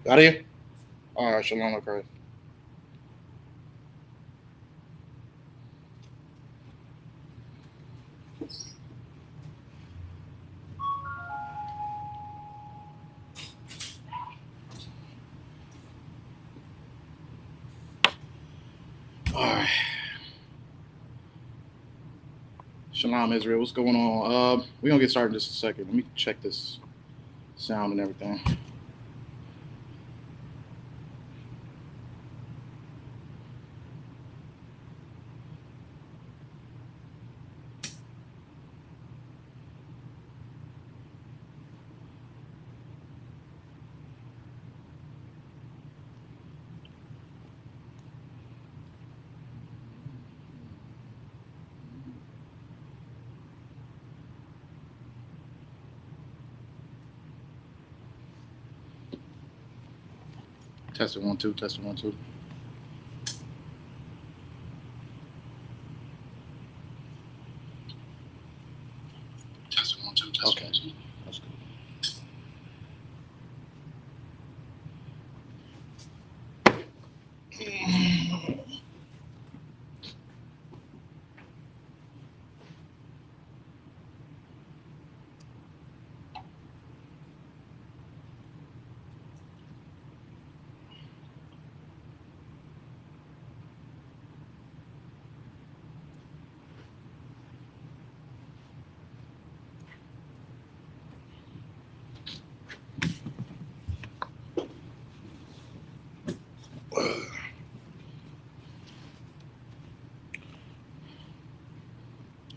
Got here? All right, shalom, okay. All right, shalom, Israel. What's going on? We're gonna get started in just a second. Let me check this sound and everything. Test it, 1 2. Test it, 1 2. Test it, 1 2. Test okay, 1 2. That's good.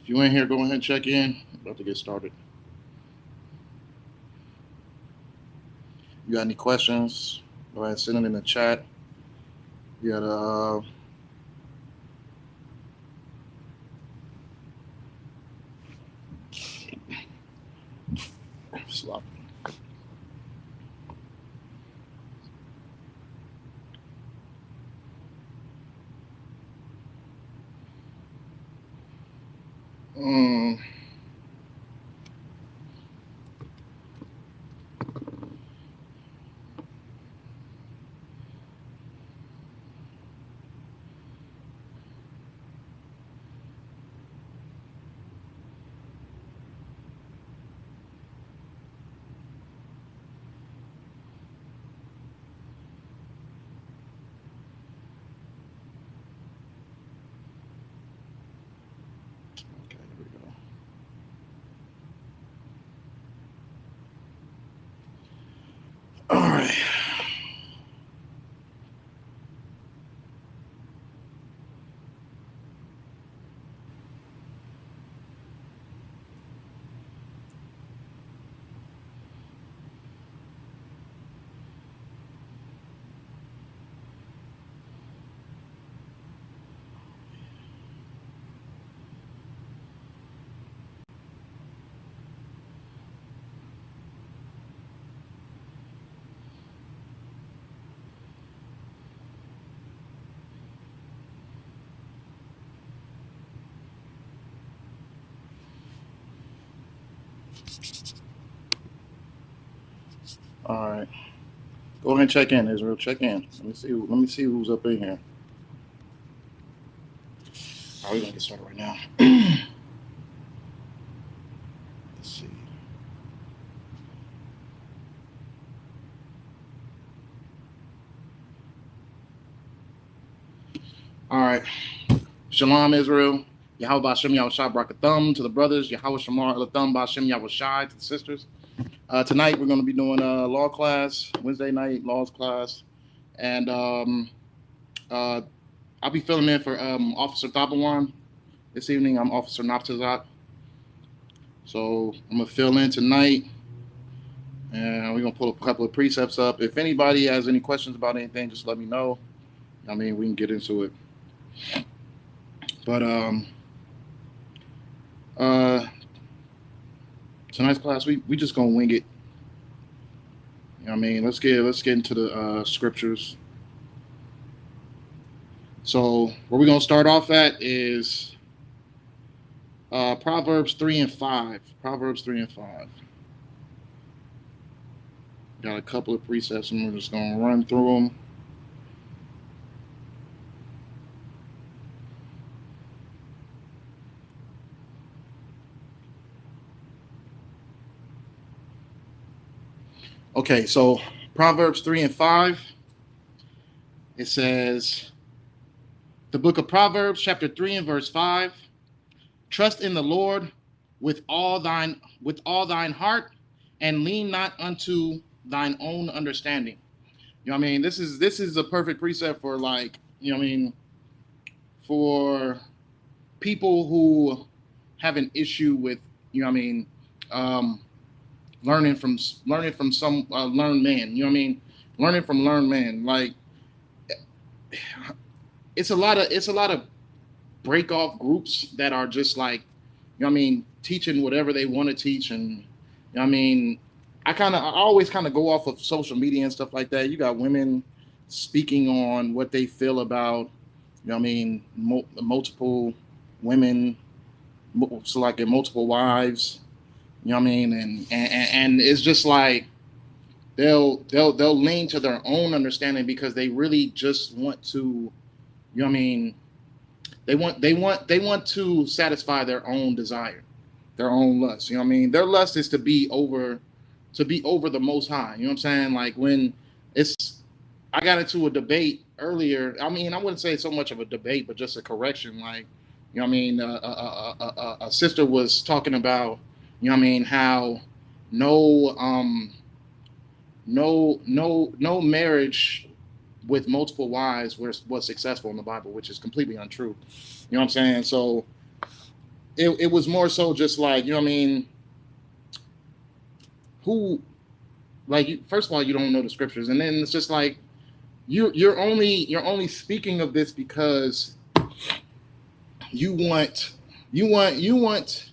If you ain't here, go ahead and check in. About to get started. You got any questions? Go ahead and send it in the chat. You got slop. Mm. Okay, here we go. All right. All right. Go ahead and check in, Israel. Check in. Let me see. Let me see who's up in here. All right, we're gonna get started right now. Let's see. All right. Shalom, Israel. Yahweh Bashem Yahushua Brakathum to the brothers. Yahweh Shamar Elathum Bashem Yahushai to the sisters. Tonight we're going to be doing a law class, Wednesday night laws class. And uh, I'll be filling in for Officer Tabawan this evening. I'm Officer Naftazat. So I'm going to fill in tonight. And we're going to pull a couple of precepts up. If anybody has any questions about anything, just let me know. I mean, we can get into it. But uh, tonight's class, we just gonna wing it. You know what I mean, let's get into the scriptures. So where we're gonna start off at is Proverbs 3 and 5. Proverbs 3 and 5. Got a couple of precepts, and we're just gonna run through them. Okay, so Proverbs 3 and 5. It says, the book of Proverbs, chapter 3 and verse 5. Trust in the Lord with all thine heart, and lean not unto thine own understanding. You know what I mean? This is a perfect precept for, like, you know what I mean, for people who have an issue with, you know what I mean, um, learning from some learned man. You know what I mean? Learning from learned man. Like, it's a lot of break off groups that are just like, you know what I mean, teaching whatever they want to teach. And, you know what I mean, I always kind of go off of social media and stuff like that. You got women speaking on what they feel about, you know what I mean, multiple women, so like multiple wives. You know what I mean? And it's just like they'll lean to their own understanding because they really just want to, you know what I mean, they want to satisfy their own desire, their own lust. You know what I mean? Their lust is to be over the most high. You know what I'm saying? Like, when it's I got into a debate earlier. I mean, I wouldn't say so much of a debate, but just a correction. Like, you know what I mean? A sister was talking about, you know what I mean, how no no marriage with multiple wives was successful in the Bible, which is completely untrue. You know what I'm saying? So it was more so just like, you know what I mean, who, like, first of all, you don't know the scriptures, and then it's just like you're only speaking of this because you want you want you want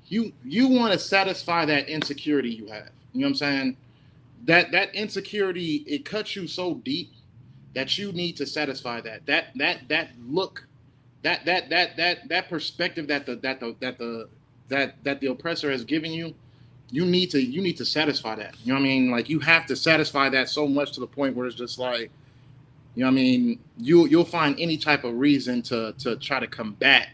you want to satisfy that insecurity you have. You know what I'm saying? That insecurity, it cuts you so deep that you need to satisfy that look, that perspective that the oppressor has given you. You need to satisfy that. You know what I mean? Like, you have to satisfy that so much to the point where it's just like, you know what I mean, you'll find any type of reason to try to combat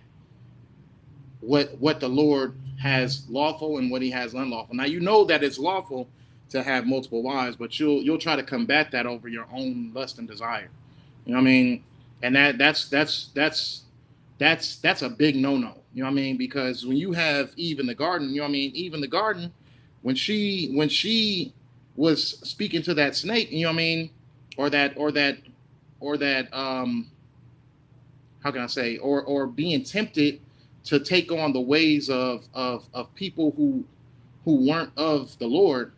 what the Lord has lawful and what He has unlawful. Now, you know that it's lawful to have multiple wives, but you'll try to combat that over your own lust and desire. You know what I mean? And that's a big no-no. You know what I mean? Because when you have Eve in the garden, you know what I mean, Eve in the garden, when she was speaking to that snake, you know what I mean, or that how can I say, or being tempted to take on the ways of people who weren't of the Lord.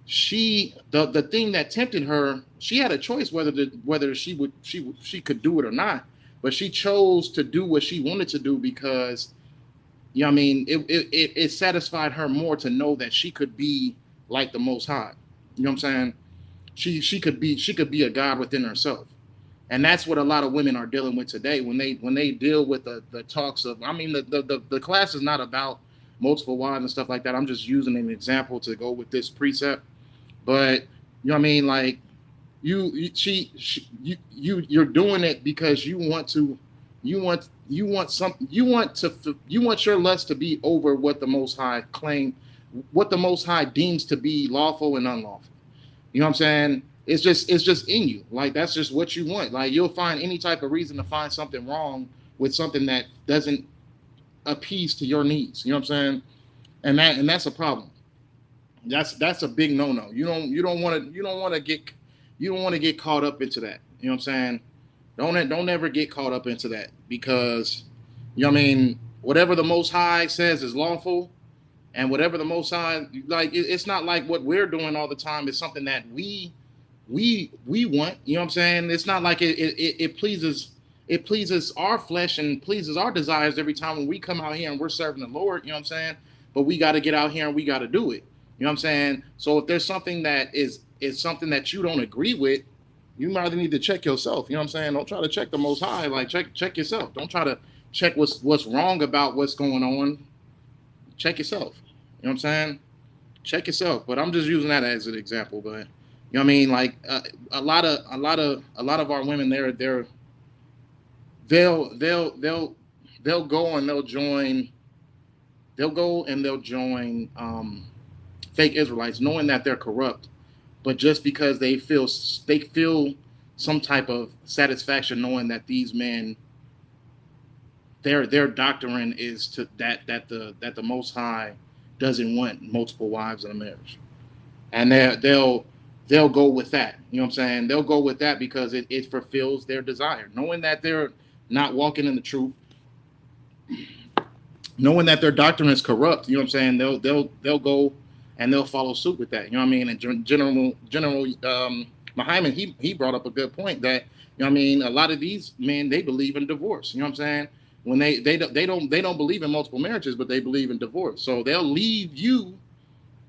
The thing that tempted her, she had a choice whether she could do it or not, but she chose to do what she wanted to do because, you know what I mean, it satisfied her more to know that she could be like the Most High. You know what I'm saying? She could be a God within herself. And that's what a lot of women are dealing with today when they deal with the talks of, I mean, the class is not about multiple wives and stuff like that. I'm just using an example to go with this precept. But, you know what I mean, like, you're doing it because you want your lust to be over what the Most High deems to be lawful and unlawful. You know what I'm saying? It's just in you. Like, that's just what you want. Like, you'll find any type of reason to find something wrong with something that doesn't appease to your needs. You know what I'm saying? And that's a problem. That's a big no-no. You don't want to get caught up into that. You know what I'm saying? Don't ever get caught up into that, because, you know what I mean, whatever the Most High says is lawful, and whatever the Most High, like, it's not like what we're doing all the time is something that we want. You know what I'm saying? It's not like it pleases our flesh and pleases our desires every time when we come out here and we're serving the Lord. You know what I'm saying? But we got to get out here and we got to do it. You know what I'm saying? So if there's something that is something that you don't agree with, you might need to check yourself. You know what I'm saying? Don't try to check the Most High. Like, check yourself. Don't try to check what's wrong about what's going on. Check yourself. You know what I'm saying? check yourself. But I'm just using that as an example. But you know what I mean? Like a lot of our women, they'll they'll they'll they'll go and they'll join fake Israelites, knowing that they're corrupt, but just because they feel some type of satisfaction knowing that these men, their doctrine is to that the Most High doesn't want multiple wives in a marriage, and they'll go with that. You know what I'm saying? They'll go with that because it fulfills their desire, knowing that they're not walking in the truth, knowing that their doctrine is corrupt. You know what I'm saying? They'll go and they'll follow suit with that. You know what I mean? And General Muhammad, he brought up a good point that, you know what I mean, a lot of these men, they believe in divorce. You know what I'm saying? When they don't believe in multiple marriages, but they believe in divorce. So they'll leave you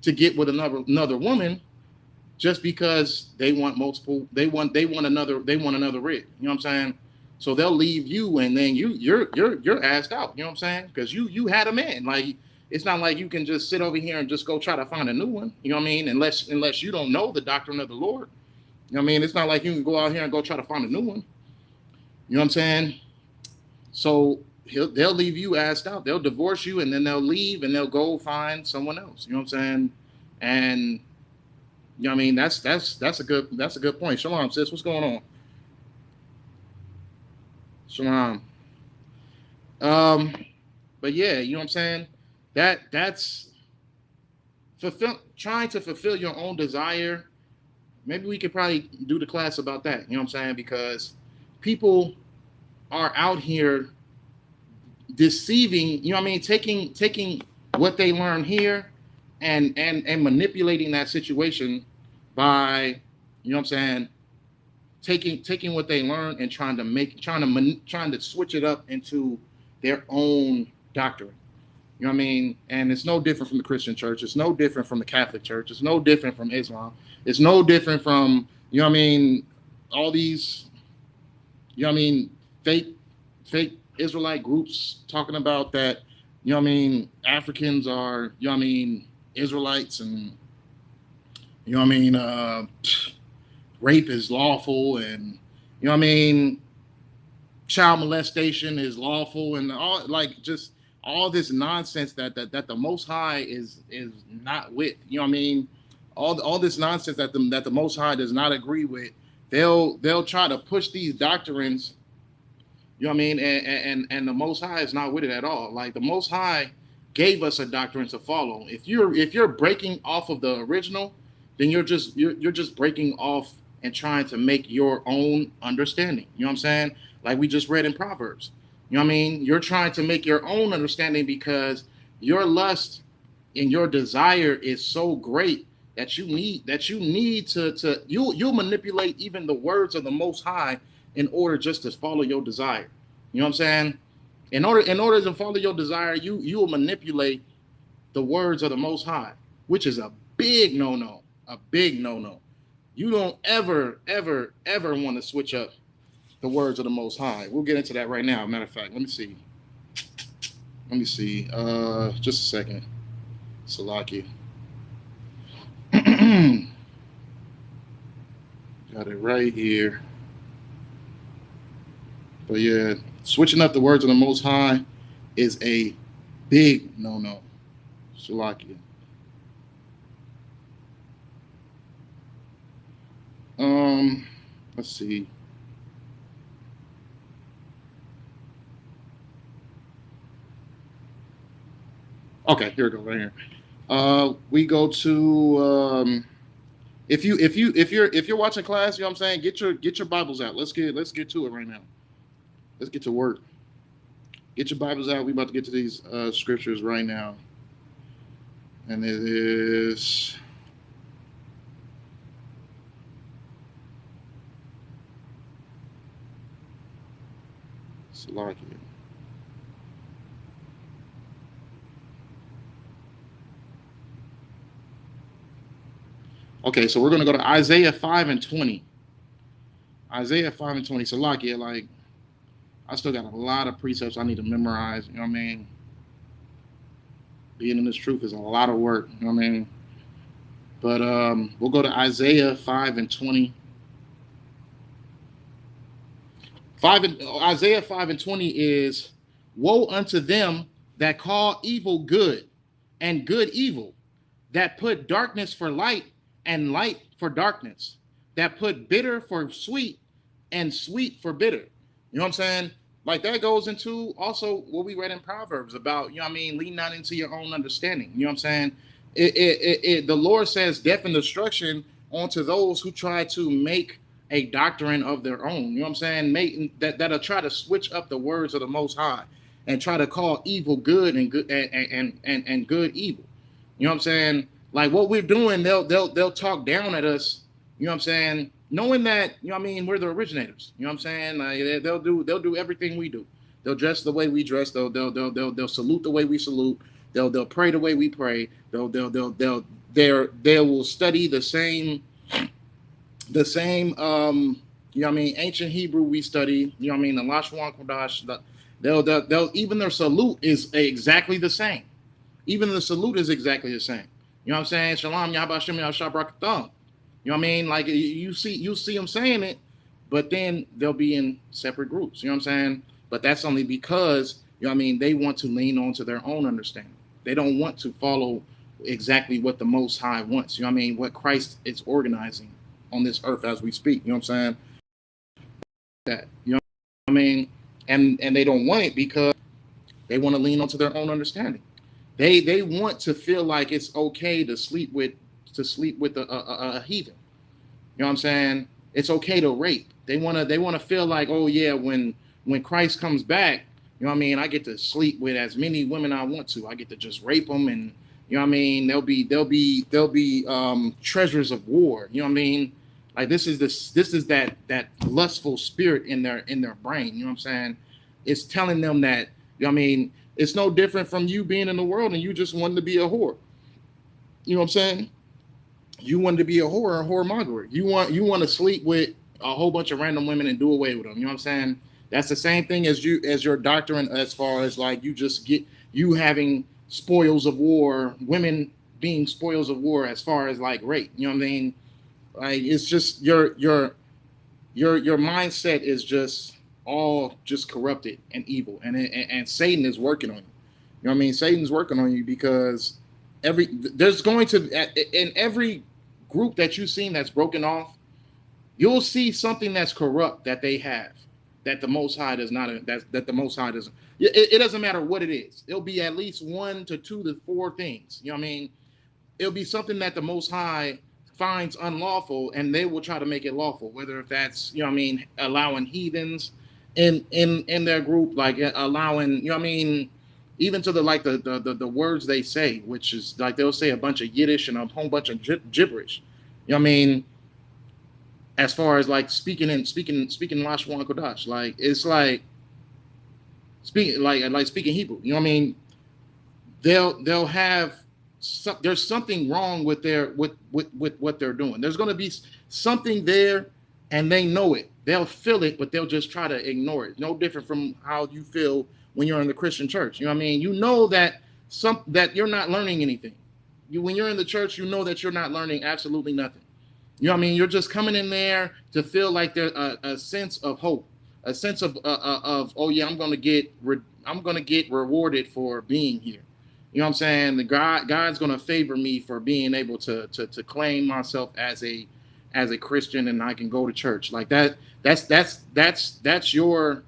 to get with another woman just because they want multiple, they want another rig. You know what I'm saying? So they'll leave you, and then you're asked out. You know what I'm saying? Because you had a man. Like, it's not like you can just sit over here and just go try to find a new one. You know what I mean? Unless you don't know the doctrine of the Lord. You know what I mean? It's not like you can go out here and go try to find a new one. You know what I'm saying? So they'll leave you asked out. They'll divorce you, and then they'll leave and they'll go find someone else. You know what I'm saying? And you know what I mean? That's a good point. Shalom, sis. What's going on? Shalom. Um, but yeah, you know what I'm saying? That's trying to fulfill your own desire. Maybe we could probably do the class about that. You know what I'm saying? Because people are out here deceiving. You know what I mean? Taking what they learn here and manipulating that situation by, you know what I'm saying, taking what they learn and trying to switch it up into their own doctrine. You know what I mean? And it's no different from the Christian church. It's no different from the Catholic church. It's no different from Islam. It's no different from, you know what I mean, all these, you know what I mean, fake Israelite groups talking about that, you know what I mean, Africans are, you know what I mean, Israelites, and you know what I mean, rape is lawful, and you know what I mean, child molestation is lawful, and all, like, just all this nonsense that the Most High is not with. You know what I mean? All this nonsense that the Most High does not agree with. They'll try to push these doctrines. You know what I mean? And the Most High is not with it at all. Like, the Most High gave us a doctrine to follow. If you're breaking off of the original, then you're just breaking off and trying to make your own understanding. You know what I'm saying? Like we just read in Proverbs. You know what I mean? You're trying to make your own understanding because your lust and your desire is so great that you need to you'll manipulate even the words of the Most High in order just to follow your desire. You know what I'm saying? In order to follow your desire, you will manipulate the words of the Most High, which is a big no-no. A big no-no. You don't ever want to switch up the words of the Most High. We'll get into that right now. Matter of fact, let me see. Just a second. Salaki. Got it right here. But yeah, switching up the words of the Most High is a big no-no. Salaki. Let's see. Okay, here we go, right here. We go to if you're watching class, you know what I'm saying, get your Bibles out. Let's get to it right now. Let's get to work. Get your Bibles out. We about to get to these scriptures right now. And it is Salakia. Okay, so we're going to go to Isaiah 5 and 20. Isaiah 5 and 20. Salakia, like, I still got a lot of precepts I need to memorize. You know what I mean? Being in this truth is a lot of work. You know what I mean? But we'll go to Isaiah 5 and 20. Isaiah 5 and 20 is, woe unto them that call evil good and good evil, that put darkness for light and light for darkness, that put bitter for sweet and sweet for bitter. You know what I'm saying? Like that goes into also what we read in Proverbs about, you know what I mean, lean not into your own understanding. You know what I'm saying? The Lord says death and destruction onto those who try to make a doctrine of their own. You know what I'm saying? That'll try to switch up the words of the Most High and try to call evil good and good and good evil. You know what I'm saying? Like what we're doing, they'll talk down at us. You know what I'm saying? Knowing that, you know what I mean, we're the originators. You know what I'm saying? Like they'll do everything we do. They'll dress the way we dress. They'll salute the way we salute. They'll pray the way we pray. They will study the same you know what I mean, ancient Hebrew we study. You know what I mean, the Lashwan Kodash. They'll even their salute is exactly the same. Even the salute is exactly the same. You know what I'm saying? Shalom Yabashim Yashabrakatham. You know what I mean? Like you see them saying it, but then they'll be in separate groups. You know what I'm saying? But that's only because, you know what I mean, they want to lean on to their own understanding. They don't want to follow exactly what the Most High wants. You know what I mean? What Christ is organizing on this earth as we speak. You know what I'm saying? That, you know what I mean? And they don't want it because they want to lean onto their own understanding. They want to feel like it's okay to sleep with a heathen. You know what I'm saying? It's okay to rape. They wanna feel like, oh yeah, when Christ comes back, you know what I mean, I get to sleep with as many women I want to. I get to just rape them, and you know what I mean, they'll be treasures of war. You know what I mean? Like this is that lustful spirit in their brain. You know what I'm saying? It's telling them that, you know what I mean, it's no different from you being in the world and you just wanted to be a whore. You know what I'm saying? You wanted to be a whore or a whoremonger. You want to sleep with a whole bunch of random women and do away with them. You know what I'm saying? That's the same thing as your doctrine, as far as like you having spoils of war, women being spoils of war, as far as like rape. You know what I mean? Like it's just your mindset is just all just corrupted and evil, and Satan is working on you. You know what I mean? Satan's working on you because there's going to, in every group that you've seen that's broken off, you'll see something that's corrupt that they have, that the Most High does not, that the Most High doesn't. It doesn't matter what it is. It'll be at least 1 to 2 to 4 things. You know what I mean? It'll be something that the Most High finds unlawful, and they will try to make it lawful. Whether if that's, you know what I mean, allowing heathens in their group, like allowing, you know what I mean, even to the words they say, which is like they'll say a bunch of Yiddish and a whole bunch of gibberish. You know what I mean? As far as like speaking Lashwan Kodash, like it's like speaking like speaking Hebrew. You know what I mean? They'll have there's something wrong with what they're doing. There's going to be something there, and they know it. They'll feel it, but they'll just try to ignore it. No different from how you feel when you're in the Christian church. You know what I mean? You know that that you're not learning anything. When you're in the church, you know that you're not learning absolutely nothing. You know what I mean? You're just coming in there to feel like there's a sense of hope, a sense of oh yeah, I'm gonna get rewarded for being here. You know what I'm saying? God's gonna favor me for being able to claim myself as a Christian, and I can go to church like that. That's your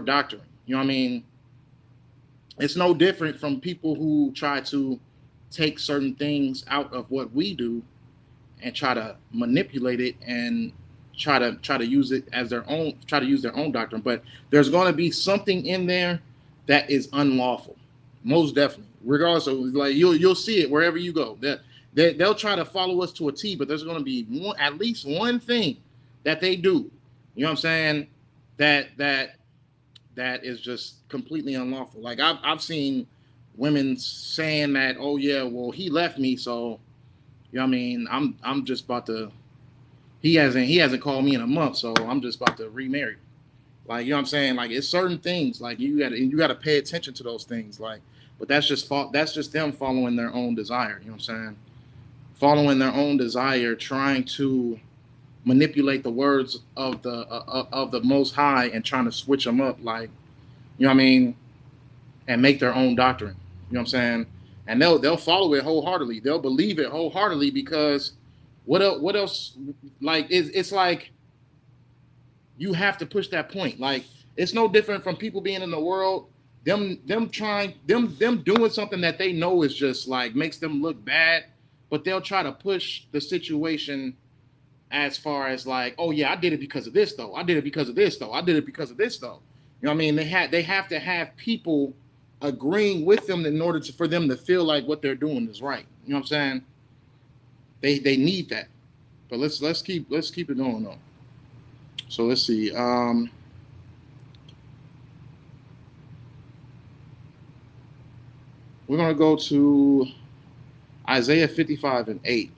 doctrine. You know what I mean? It's no different from people who try to take certain things out of what we do and try to manipulate it and try to use it as their own, try to use their own doctrine. But there's going to be something in there that is unlawful, most definitely. Regardless of, like, you'll see it wherever you go. They'll try to follow us to a T, but there's going to be at least one thing that they do. You know what I'm saying? That is just completely unlawful. Like I've seen women saying that, oh yeah, well he left me, so you know what I mean, I'm just about to, he hasn't called me in a month, so I'm just about to remarry. Like, you know what I'm saying? Like it's certain things, like you gotta pay attention to those things. Like, but that's just them following their own desire. You know what I'm saying? following their own desire, trying to manipulate the words of the Most High and trying to switch them up, like, you know what I mean, and make their own doctrine. You know what I'm saying? And they'll follow it wholeheartedly. They'll believe it wholeheartedly because what else? What else? Like it's like you have to push that point. Like it's no different from people being in the world. Them trying them doing something that they know is just like makes them look bad, but they'll try to push the situation as far as like, oh yeah, I did it because of this though. I did it because of this though. I did it because of this though. You know what I mean? They have to have people agreeing with them in order for them to feel like what they're doing is right. You know what I'm saying? They need that. But let's keep it going though. So let's see. We're gonna go to Isaiah 55 and 8.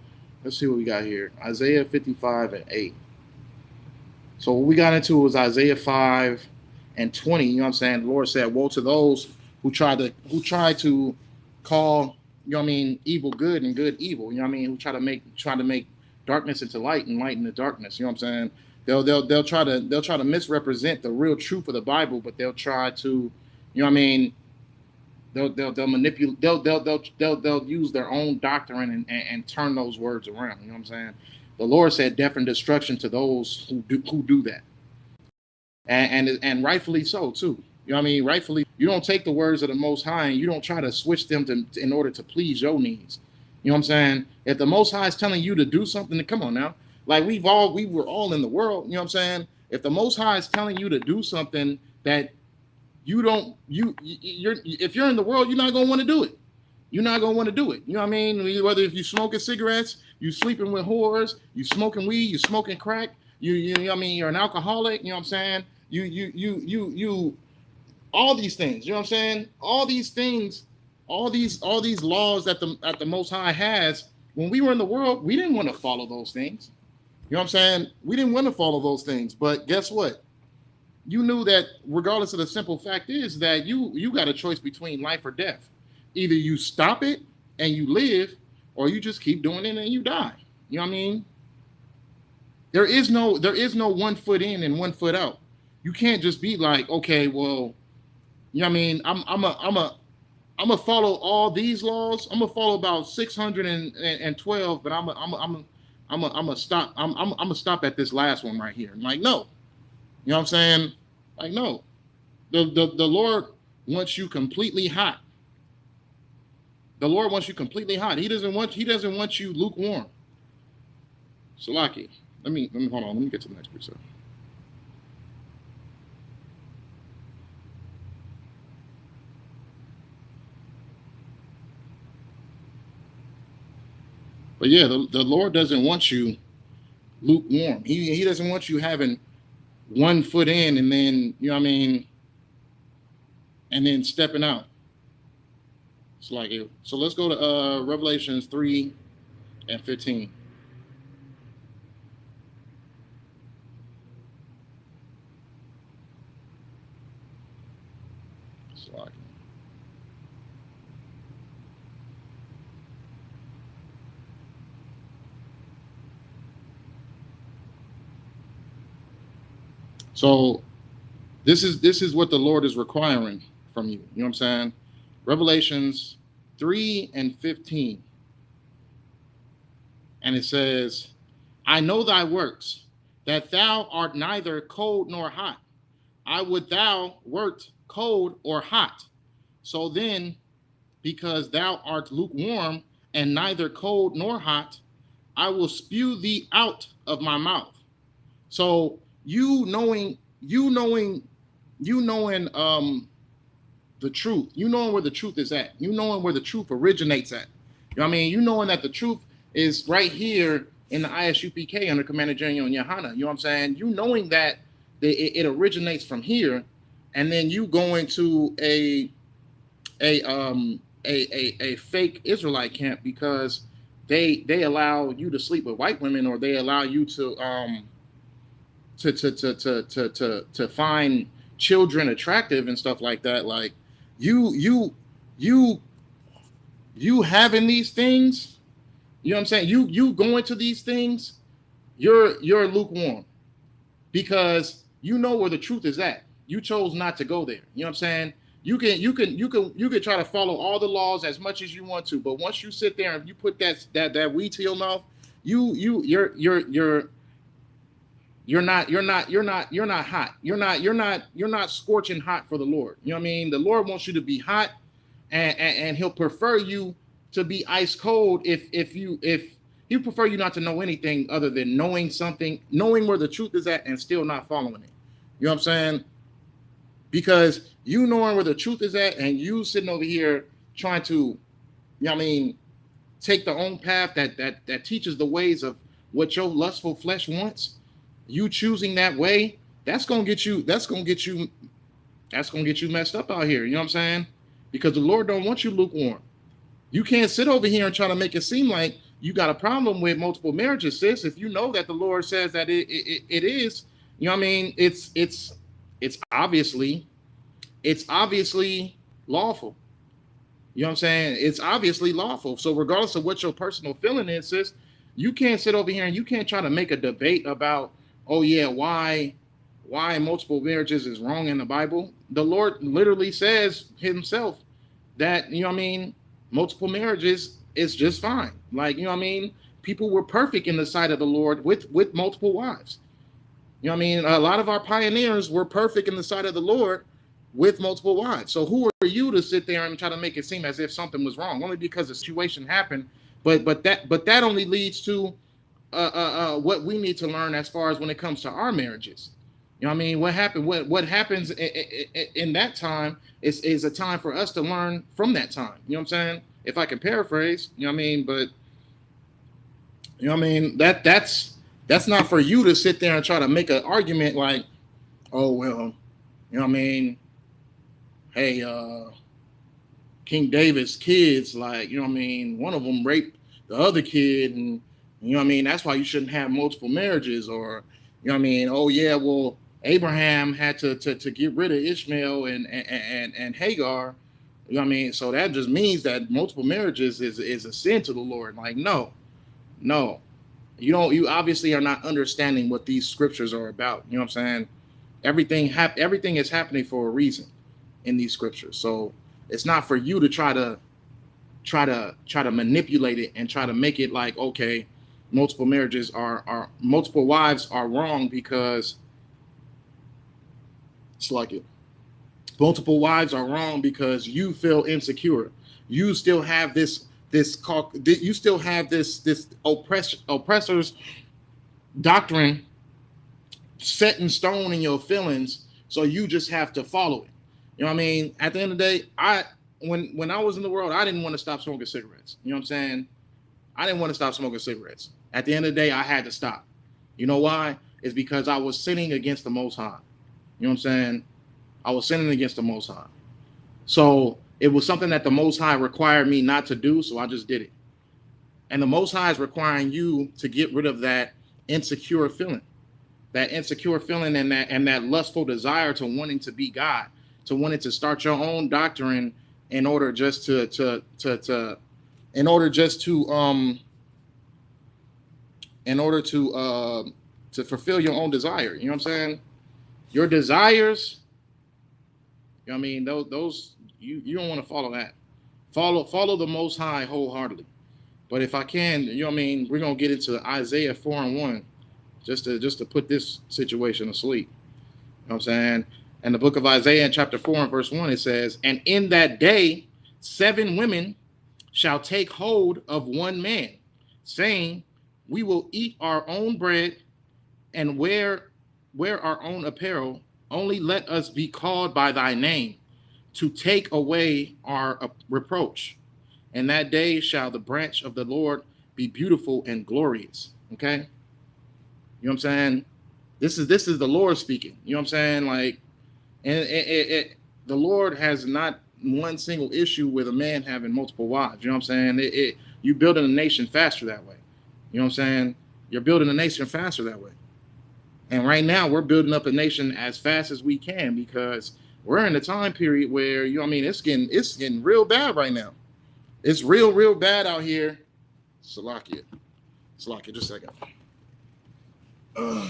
Let's see what we got here. Isaiah 55 and 8. So what we got into was Isaiah 5 and 20. You know what I'm saying? The Lord said, woe to those who try to call, you know what I mean, evil good and good evil. You know what I mean? Who try to make darkness into light and light into darkness. You know what I'm saying? They'll try to misrepresent the real truth of the Bible, but they'll try to, you know what I mean, they'll manipulate, they'll use their own doctrine and turn those words around. You know what I'm saying? The Lord said death and destruction to those who do that, and rightfully so too. You know what I mean? Rightfully, you don't take the words of the Most High and you don't try to switch them in order to please your needs. You know what I'm saying? If the Most High is telling you to do something, to come on now, like we were all in the world. You know what I'm saying? If the Most High is telling you to do something that if you're in the world, you're not gonna want to do it. You're not gonna want to do it. You know what I mean? Whether if you smoking cigarettes, you sleeping with whores, you smoking weed, you smoking crack, you know what I mean, you're an alcoholic, you know what I'm saying? You all these things, you know what I'm saying? All these things, all these laws that the Most High has, when we were in the world, we didn't want to follow those things. You know what I'm saying? We didn't want to follow those things. But guess what? You knew that regardless of the simple fact is that you got a choice between life or death. Either you stop it and you live, or you just keep doing it and you die. You know what I mean? There is no 1 foot in and 1 foot out. You can't just be like, okay, well, you know what I mean? I'm gonna follow all these laws. I'm gonna follow about 612, but I'm gonna stop. I'm gonna stop at this last one right here. Like, no, you know what I'm saying? Like, no, the Lord wants you completely hot. The Lord wants you completely hot. He doesn't want you lukewarm. Salaki. Let me hold on. Let me get to the next precept. But yeah, the Lord doesn't want you lukewarm. He doesn't want you having 1 foot in and then, you know what I mean, and then stepping out. It's like it. So let's go to Revelations 3 and 15. It's like so this is what the Lord is requiring from you. You know what I'm saying? Revelations 3 and 15. And it says, I know thy works, that thou art neither cold nor hot. I would thou wert cold or hot. So then, because thou art lukewarm and neither cold nor hot, I will spew thee out of my mouth. So you knowing the truth, you knowing where the truth is at, you knowing where the truth originates at. You know what I mean? You knowing that the truth is right here in the ISUPK under Commander General Yohana. You know what I'm saying? You knowing that it originates from here, and then you going to a fake Israelite camp because they allow you to sleep with white women, or they allow you to find children attractive and stuff like that. Like you having these things, You know what I'm saying? You going to these things, you're lukewarm because you know where the truth is at. You chose not to go there. You know what I'm saying? You can try to follow all the laws as much as you want to, but once you sit there and you put that weed to your mouth, you're not hot. You're not scorching hot for the Lord. You know what I mean? The Lord wants you to be hot, and He'll prefer you to be ice cold if He prefer you not to know anything other than knowing something, knowing where the truth is at, and still not following it. You know what I'm saying? Because you knowing where the truth is at, and you sitting over here trying to, you know what I mean, take the own path that teaches the ways of what your lustful flesh wants. You choosing that way, that's gonna get you messed up out here. You know what I'm saying? Because the Lord don't want you lukewarm. You can't sit over here and try to make it seem like you got a problem with multiple marriages, sis. If you know that the Lord says that it is, you know what I mean? It's obviously lawful. You know what I'm saying? It's obviously lawful. So regardless of what your personal feeling is, sis, you can't sit over here and you can't try to make a debate about, oh yeah, why multiple marriages is wrong in the Bible. The Lord literally says Himself that, you know what I mean, multiple marriages is just fine. Like, you know what I mean? People were perfect in the sight of the Lord with multiple wives. You know what I mean? A lot of our pioneers were perfect in the sight of the Lord with multiple wives. So who are you to sit there and try to make it seem as if something was wrong? Only because the situation happened. But that only leads to what we need to learn as far as when it comes to our marriages. You know what I mean? What happened? What happens in that time is a time for us to learn from that time. You know what I'm saying? If I can paraphrase, you know what I mean? But you know what I mean? That's not for you to sit there and try to make an argument like, oh well, you know what I mean? Hey, King David's kids, like, you know what I mean? One of them raped the other kid, and you know what I mean? That's why you shouldn't have multiple marriages, or you know what I mean? Oh yeah, well, Abraham had to get rid of Ishmael and Hagar. You know what I mean? So that just means that multiple marriages is a sin to the Lord. Like, no. You obviously are not understanding what these scriptures are about. You know what I'm saying? Everything is happening for a reason in these scriptures. So it's not for you to try to manipulate it and try to make it like, okay, multiple marriages are multiple wives are wrong because it's like it. Multiple wives are wrong because you feel insecure. You still have this oppressor's doctrine set in stone in your feelings, so you just have to follow it. You know what I mean? At the end of the day, when I was in the world, I didn't want to stop smoking cigarettes. You know what I'm saying? I didn't want to stop smoking cigarettes. At the end of the day, I had to stop. You know why? It's because I was sinning against the Most High. You know what I'm saying? I was sinning against the Most High. So it was something that the Most High required me not to do, so I just did it. And the Most High is requiring you to get rid of that insecure feeling and that lustful desire to wanting to be God, to wanting to start your own doctrine in order just to fulfill your own desire. You know what I'm saying? Your desires, you know what I mean? Those you don't want to follow that. Follow the Most High wholeheartedly. But if I can, you know what I mean, we're gonna get into Isaiah 4:1, just to put this situation asleep. You know what I'm saying? In the book of Isaiah, in chapter 4 and verse 1, it says, "And in that day 7 women shall take hold of one man, saying, we will eat our own bread and wear our own apparel. Only let us be called by thy name, to take away our reproach. And that day shall the branch of the Lord be beautiful and glorious." Okay? You know what I'm saying? This is the Lord speaking. You know what I'm saying? Like, and the Lord has not one single issue with a man having multiple wives. You know what I'm saying? You building a nation faster that way. You know what I'm saying? You're building a nation faster that way. And right now we're building up a nation as fast as we can because we're in a time period where, you know what I mean, it's getting real bad right now. It's real bad out here. Salakia. Salakia, just a second. All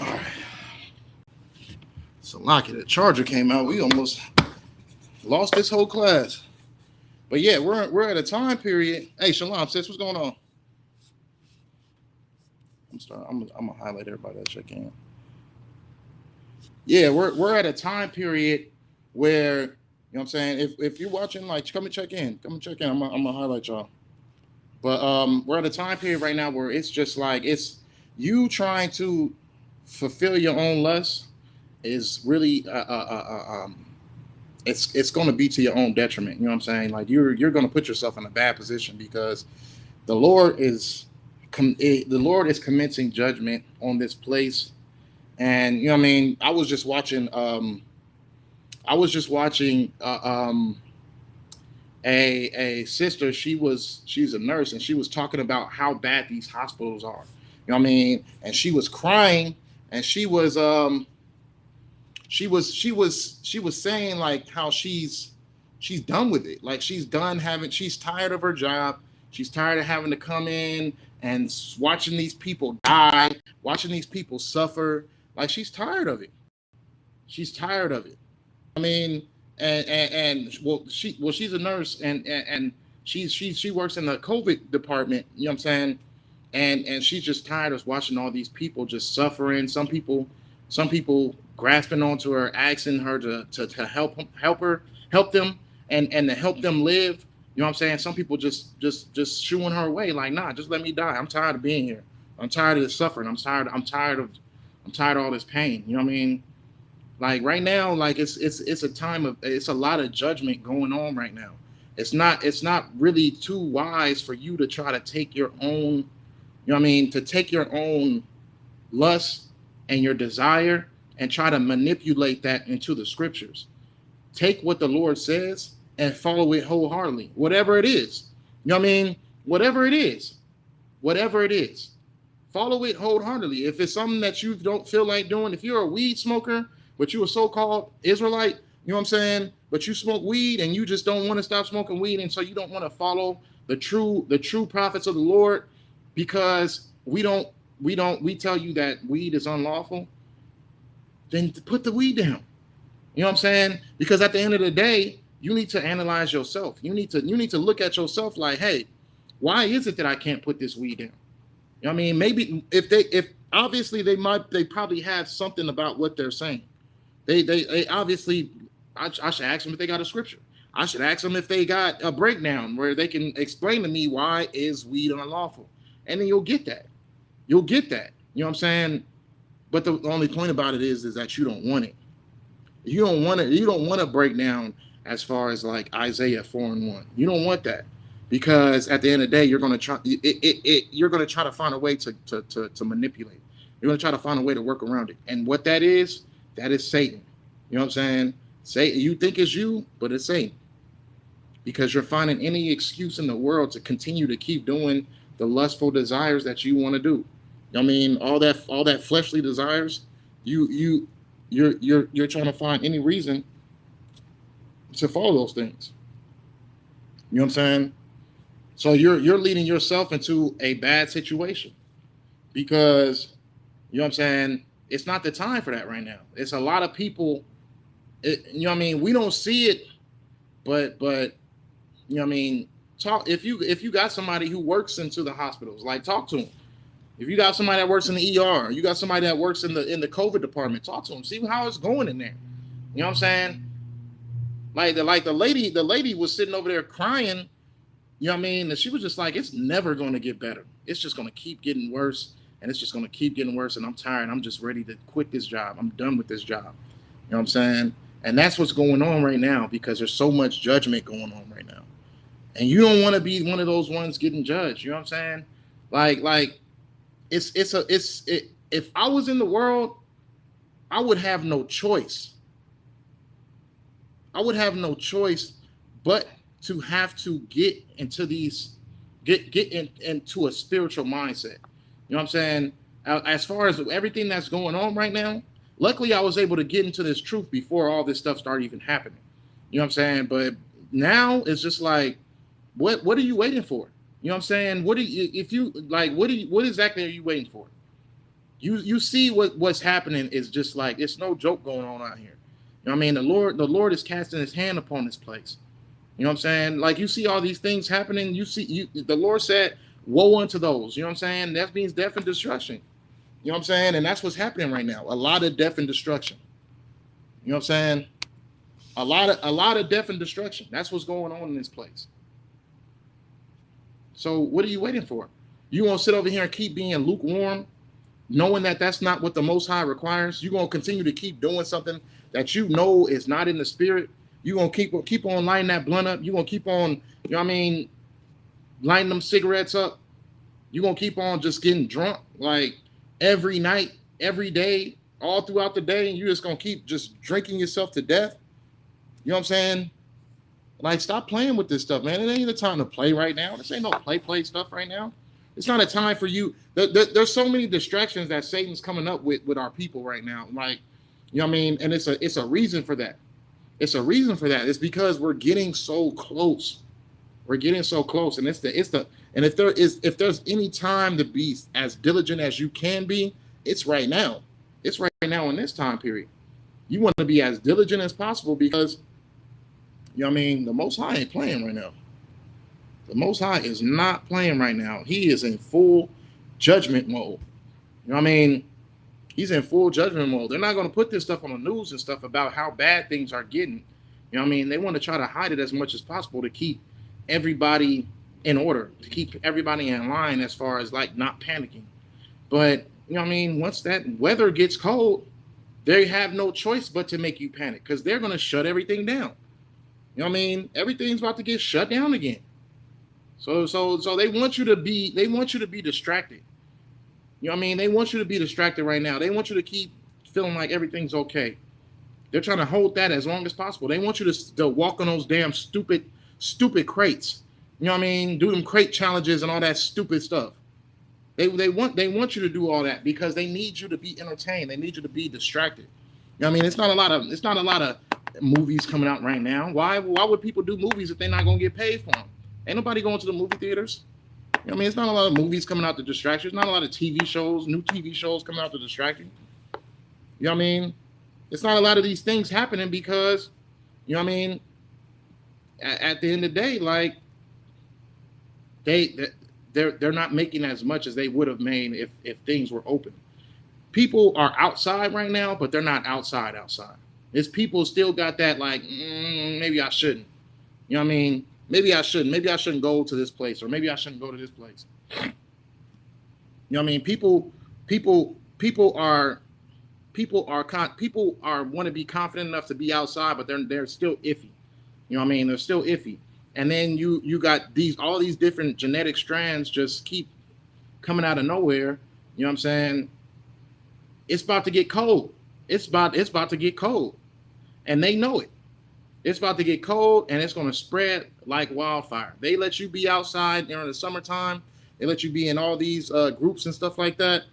right. Salakia, the charger came out. We almost lost this whole class. But yeah, we're at a time period. Hey, Shalom, sis, what's going on? I'm gonna highlight everybody that check in. Yeah, we're at a time period where, you know what I'm saying, if you're watching, like, come and check in. Come and check in. I'm gonna highlight y'all. But we're at a time period right now where it's just like it's you trying to fulfill your own lust is really it's going to be to your own detriment. You know what I'm saying? Like you're going to put yourself in a bad position because the Lord is commencing judgment on this place. And you know what I mean? I was just watching a sister. She's a nurse, and she was talking about how bad these hospitals are. You know what I mean? And she was crying, and she was saying like how she's done with it. Like she's tired of her job. She's tired of having to come in and watching these people die, watching these people suffer. Like she's tired of it. She's tired of it. I mean, she's a nurse and she works in the COVID department. You know what I'm saying? And she's just tired of watching all these people just suffering. Some people grasping onto her, asking her to help them and to help them live. You know what I'm saying? Some people just shooing her away, like, nah, just let me die. I'm tired of being here. I'm tired of the suffering. I'm tired of all this pain. You know what I mean? Like right now, like it's a time of it's a lot of judgment going on right now. It's not really too wise for you to try to take your own, you know what I mean, to take your own lust and your desire and try to manipulate that into the scriptures. Take what the Lord says and follow it wholeheartedly, whatever it is. You know what I mean? Whatever it is, follow it wholeheartedly. If it's something that you don't feel like doing, if you're a weed smoker, but you're a so-called Israelite, you know what I'm saying? But you smoke weed and you just don't want to stop smoking weed, and so you don't want to follow the true prophets of the Lord because we tell you that weed is unlawful, then put the weed down. You know what I'm saying? Because at the end of the day, you need to analyze yourself. You need to look at yourself like, hey, why is it that I can't put this weed down? You know what I mean? Maybe if obviously they probably have something about what they're saying. They obviously, I should ask them if they got a scripture. I should ask them if they got a breakdown where they can explain to me why is weed unlawful. And then you'll get that. You know what I'm saying? But the only point about it is that you don't want it. You don't want to break down as far as like Isaiah 4:1. You don't want that. Because at the end of the day, you're going to try to find a way to manipulate. You're going to try to find a way to work around it. And what that is Satan. You know what I'm saying? Satan, you think it's you, but it's Satan. Because you're finding any excuse in the world to continue to keep doing the lustful desires that you want to do. I mean, all that fleshly desires, you're trying to find any reason to follow those things. You know what I'm saying? So you're leading yourself into a bad situation because, you know what I'm saying, it's not the time for that right now. It's a lot of people, you know what I mean, we don't see it, but you know what I mean, talk if you got somebody who works into the hospitals, like talk to them. If you got somebody that works in the ER, you got somebody that works in the COVID department, talk to them, see how it's going in there. You know what I'm saying? Like the lady was sitting over there crying. You know what I mean? And she was just like, it's never going to get better. It's just going to keep getting worse. And it's just going to keep getting worse. And I'm tired. I'm just ready to quit this job. I'm done with this job. You know what I'm saying? And that's what's going on right now because there's so much judgment going on right now. And you don't want to be one of those ones getting judged. You know what I'm saying? Like if I was in the world, I would have no choice. I would have no choice but to have to get into into a spiritual mindset. You know what I'm saying? As far as everything that's going on right now, luckily I was able to get into this truth before all this stuff started even happening. You know what I'm saying? But now it's just like, what are you waiting for? You know what I'm saying? What do you, if you like, what exactly are you waiting for? You see what's happening is just like, it's no joke going on out here. You know what I mean? The Lord is casting his hand upon this place. You know what I'm saying? Like, you see all these things happening. The Lord said, woe unto those. You know what I'm saying? That means death and destruction. You know what I'm saying? And that's what's happening right now. A lot of death and destruction. You know what I'm saying? A lot of death and destruction. That's what's going on in this place. So what are you waiting for? You gonna sit over here and keep being lukewarm, knowing that that's not what the Most High requires? You gonna continue to keep doing something that you know is not in the spirit? You gonna keep on lighting that blunt up? You gonna keep on, you know what I mean, lighting them cigarettes up? You gonna keep on just getting drunk like every night, every day, all throughout the day, and you just gonna keep just drinking yourself to death? You know what I'm saying? Like, stop playing with this stuff, man. It ain't the time to play right now. This ain't no play stuff right now. It's not a time for you. There's so many distractions that Satan's coming up with our people right now. Like, you know what I mean? And it's a reason for that. It's a reason for that. It's because we're getting so close. We're getting so close. And and if there's any time to be as diligent as you can be, it's right now. It's right now in this time period. You want to be as diligent as possible because, you know what I mean, the Most High ain't playing right now. The Most High is not playing right now. He is in full judgment mode. You know what I mean? He's in full judgment mode. They're not going to put this stuff on the news and stuff about how bad things are getting. You know what I mean? They want to try to hide it as much as possible to keep everybody in order, to keep everybody in line as far as like not panicking. But, you know what I mean? Once that weather gets cold, they have no choice but to make you panic because they're going to shut everything down. You know what I mean? Everything's about to get shut down again. So they want you to be distracted. You know what I mean? They want you to be distracted right now. They want you to keep feeling like everything's okay. They're trying to hold that as long as possible. They want you to walk on those damn stupid crates. You know what I mean? Do them crate challenges and all that stupid stuff. They want you to do all that because they need you to be entertained. They need you to be distracted. You know what I mean? It's not a lot of movies coming out right now. Why would people do movies if they're not gonna get paid for them? Ain't nobody going to the movie theaters. You know what I mean? It's not a lot of movies coming out to distract you. It's not a lot of TV shows, new TV shows coming out to distract you. You know what I mean? It's not a lot of these things happening because, you know what I mean, at the end of the day, like they're not making as much as they would have made if things were open. People are outside right now, but they're not outside. It's people still got that like, maybe I shouldn't. You know what I mean? Maybe I shouldn't. Maybe I shouldn't go to this place, or maybe I shouldn't go to this place. You know what I mean? People are want to be confident enough to be outside, but they're still iffy. You know what I mean? They're still iffy. And then you got all these different genetic strands just keep coming out of nowhere. You know what I'm saying? It's about to get cold. It's about to get cold, and they know it. It's about to get cold, and it's going to spread like wildfire. They let you be outside during the summertime. They let you be in all these groups and stuff like that.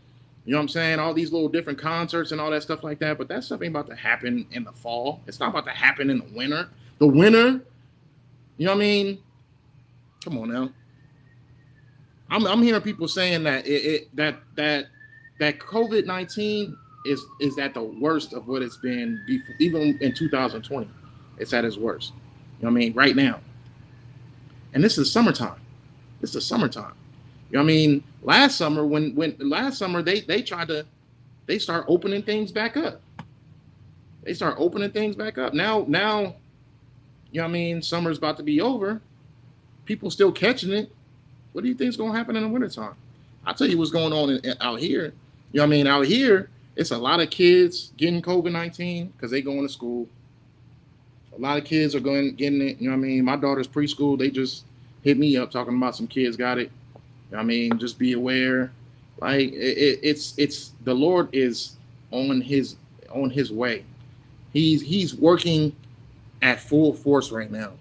You know what I'm saying? All these little different concerts and all that stuff like that. But that stuff ain't about to happen in the fall. It's not about to happen in the winter. The winter, you know what I mean? Come on now. I'm hearing people saying that that COVID-19 is at the worst of what it's been before, even in 2020. It's at its worst. You know what I mean? Right now. And this is summertime. You know what I mean? Last summer, they start opening things back up. Now, you know what I mean? Summer's about to be over. People still catching it. What do you think is going to happen in the wintertime? I'll tell you what's going on out here. You know what I mean? Out here, it's a lot of kids getting COVID-19 because they going to school. A lot of kids are getting it. You know what I mean? My daughter's preschool. They just hit me up talking about some kids got it. You know what I mean? Just be aware. Like it's the Lord is on his way. He's working at full force right now.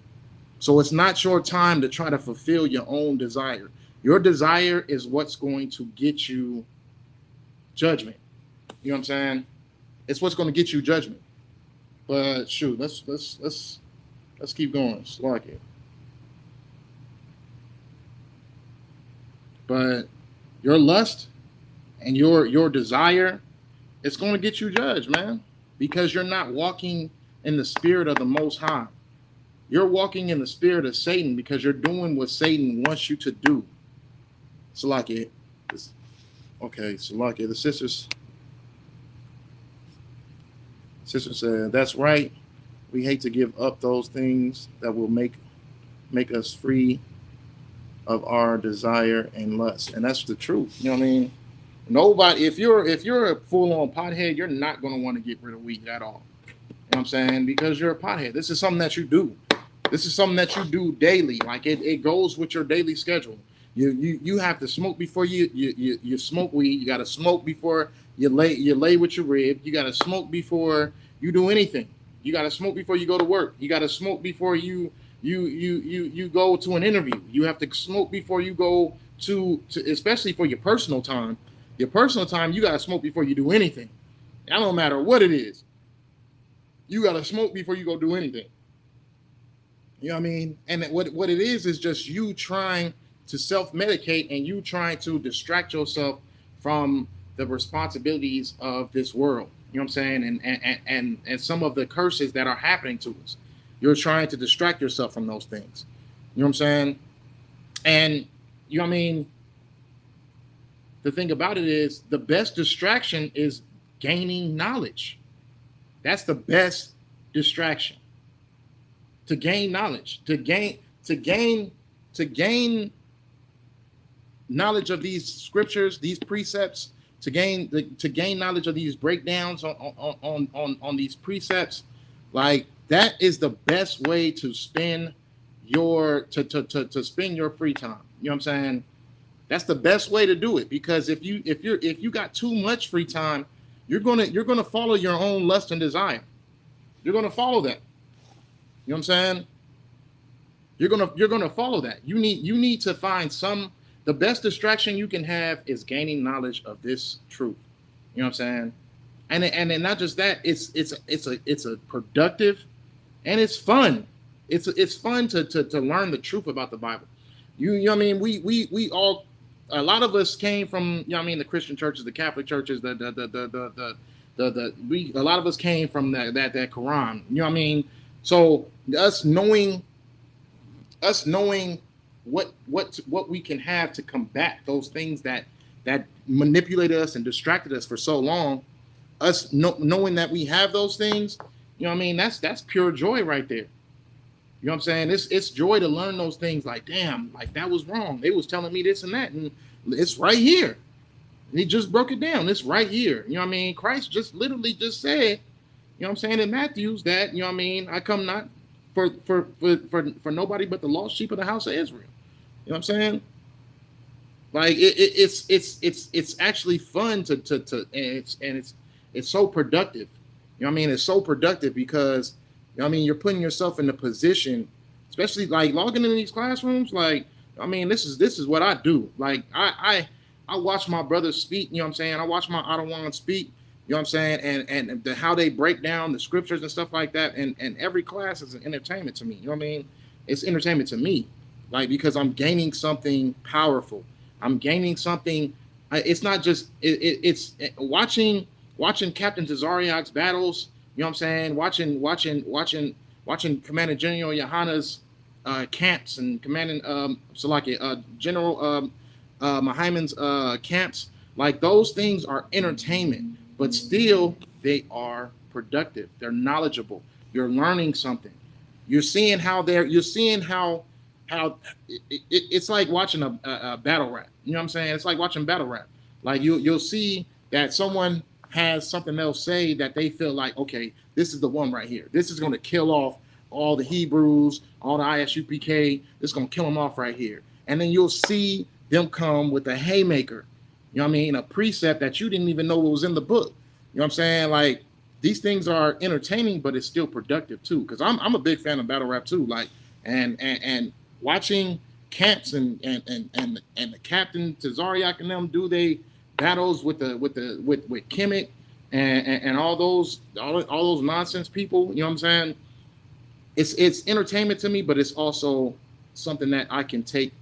So it's not your time to try to fulfill your own desire. Your desire is what's going to get you judgment. You know what I'm saying? It's what's going to get you judgment. But shoot, let's keep going. Slack it. But your lust and your desire, it's going to get you judged, man, because you're not walking in the spirit of the Most High. You're walking in the spirit of Satan because you're doing what Satan wants you to do. Salakia. Okay, Salakia. The sister said, that's right. We hate to give up those things that will make us free of our desire and lust. And that's the truth. You know what I mean? Nobody, if you're a full-on pothead, you're not going to want to get rid of weed at all. You know what I'm saying? Because you're a pothead. This is something that you do. This is something that you do daily. Like it goes with your daily schedule. You have to smoke before you smoke weed. You got to smoke before you lay with your rib. You got to smoke before you do anything. You got to smoke before you go to work. You got to smoke before you go to an interview. You have to smoke before you go to especially for your personal time. Your personal time, you got to smoke before you do anything. That don't matter what it is. You got to smoke before you go do anything. You know what I mean? And what it is just you trying to self-medicate and you trying to distract yourself from the responsibilities of this world. You know what I'm saying? And some of the curses that are happening to us. You're trying to distract yourself from those things. You know what I'm saying? And you know what I mean? The thing about it is the best distraction is gaining knowledge. That's the best distraction. To gain knowledge, to gain knowledge of these scriptures, these precepts, to gain knowledge of these breakdowns on these precepts, like that is the best way to spend your spend your free time. You know what I'm saying? That's the best way to do it, because if you got too much free time, you're gonna follow your own lust and desire. You're gonna follow that. You know what I'm saying? You're gonna follow that. You need to find the best distraction you can have is gaining knowledge of this truth. You know what I'm saying? And not just that, it's a productive and it's fun. It's fun to learn the truth about the Bible. You know what I mean? We all, a lot of us came from, you know what I mean, the Christian churches, the Catholic churches, a lot of us came from that Quran. You know what I mean? So us knowing what we can have to combat those things that manipulated us and distracted us for so long, us knowing that we have those things, you know what I mean? That's pure joy right there. You know what I'm saying? It's joy to learn those things. Like, damn, like that was wrong. They was telling me this and that, and it's right here. And he just broke it down. It's right here. You know what I mean? Christ just literally just said, you know what I'm saying, in Matthew's that, you know what I mean, I come not for nobody but the lost sheep of the house of Israel. You know what I'm saying? Like it's actually fun and it's so productive. You know what I mean? It's so productive because, you know what I mean, you're putting yourself in the position, especially like logging in these classrooms. Like, I mean, this is what I do. Like I watch my brothers speak, you know what I'm saying? I watch my Ottawa speak. You know what I'm saying? And how they break down the scriptures and stuff like that. And every class is an entertainment to me. You know what I mean? It's entertainment to me. Like, because I'm gaining something powerful. I'm gaining something. It's not just, it's watching Captain Tazariak's battles. You know what I'm saying? Watching Commander General Yohana's camps and commanding General Mahaiman's camps. Like, those things are entertainment. But still, they are productive. They're knowledgeable. You're learning something. You're seeing how it's like watching a battle rap. You know what I'm saying? It's like watching battle rap. Like you'll see that someone has something they'll say that they feel like, okay, this is the one right here. This is going to kill off all the Hebrews, all the ISUPK. This is going to kill them off right here. And then you'll see them come with a haymaker. You know what I mean? A precept that you didn't even know was in the book. You know what I'm saying? Like, these things are entertaining, but it's still productive too. Because I'm a big fan of battle rap too. Like, and watching Camps and the captain Tazariak and them do they battles with Kemet and all those nonsense people. You know what I'm saying? It's entertainment to me, but it's also something that I can take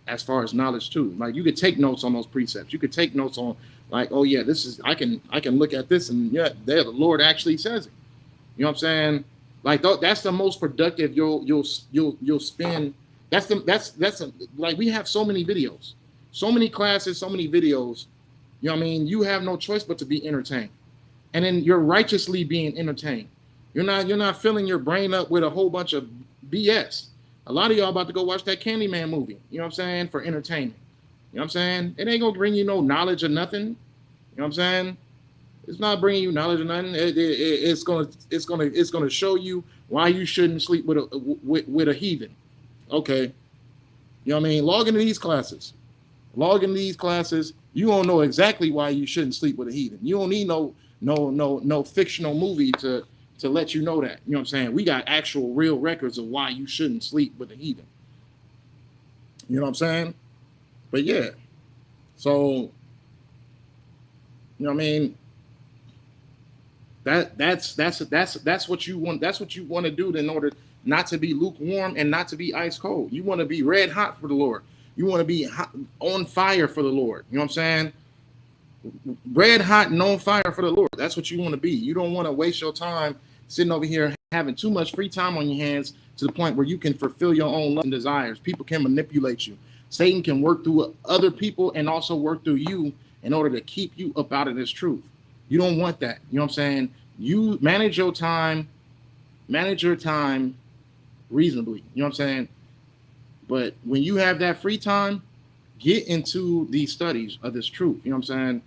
as far as knowledge too. Like you could take notes on those precepts. You could take notes on like, oh yeah, this is I can look at this and yeah, there the Lord actually says it. You know what I'm saying? Like that's the most productive you'll spend. Like we have so many videos, so many classes, so many videos. You know what I mean? You have no choice but to be entertained, and then you're righteously being entertained. You're not filling your brain up with a whole bunch of BS. A lot of y'all about to go watch that Candyman movie. You know what I'm saying? For entertainment. You know what I'm saying? It ain't gonna bring you no knowledge or nothing. You know what I'm saying? It's not bringing you knowledge or nothing. It's gonna show you why you shouldn't sleep with a heathen. Okay, you know what I mean? Log into these classes. You don't know exactly why you shouldn't sleep with a heathen. You don't need no fictional movie to let you know that. You know what I'm saying? We got actual real records of why you shouldn't sleep with a heathen. You know what I'm saying? But yeah. So, you know what I mean? That's what you want. That's what you want to do in order not to be lukewarm and not to be ice cold. You want to be red hot for the Lord. You want to be on fire for the Lord. You know what I'm saying? Red hot and on fire for the Lord. That's what you want to be. You don't want to waste your time sitting over here having too much free time on your hands to the point where you can fulfill your own lust and desires. People can manipulate you. Satan can work through other people and also work through you in order to keep you up out of this truth. You don't want that. You know what I'm saying? You manage your time reasonably. You know what I'm saying? But when you have that free time, get into these studies of this truth. You know what I'm saying?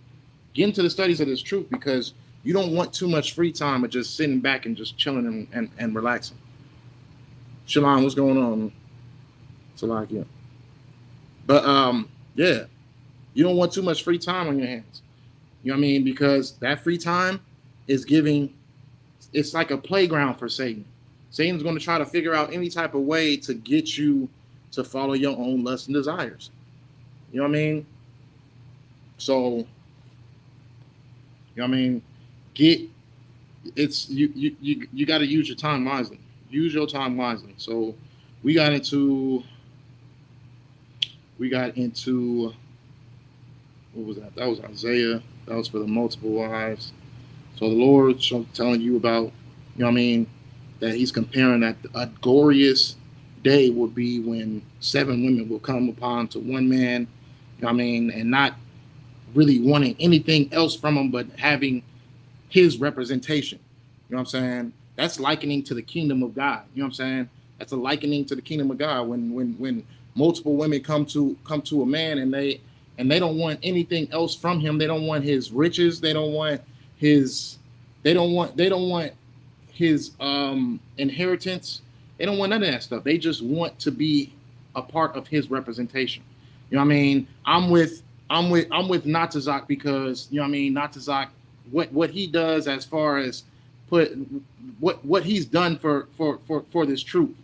Get into the studies of this truth because you don't want too much free time of just sitting back and just chilling and relaxing. Shalom, what's going on? Salakia. But yeah, you don't want too much free time on your hands. You know what I mean? Because that free time is it's like a playground for Satan. Satan's going to try to figure out any type of way to get you to follow your own lusts and desires. You know what I mean? So, you know what I mean? You got to use your time wisely. Use your time wisely. So we got into what was that? That was Isaiah. That was for the multiple wives. So the Lord's telling you about, you know what I mean, that he's comparing that a glorious day will be when 7 women will come upon to one man, you know what I mean, and not really wanting anything else from him but having his representation. You know what I'm saying? That's likening to the kingdom of God. You know what I'm saying? That's a likening to the kingdom of God when multiple women come to a man and they don't want anything else from him. They don't want his riches. They don't want his inheritance. They don't want none of that stuff. They just want to be a part of his representation. You know what I mean? I'm with Natazak because, you know what I mean, Natazak, what he does as far as what he's done for this truth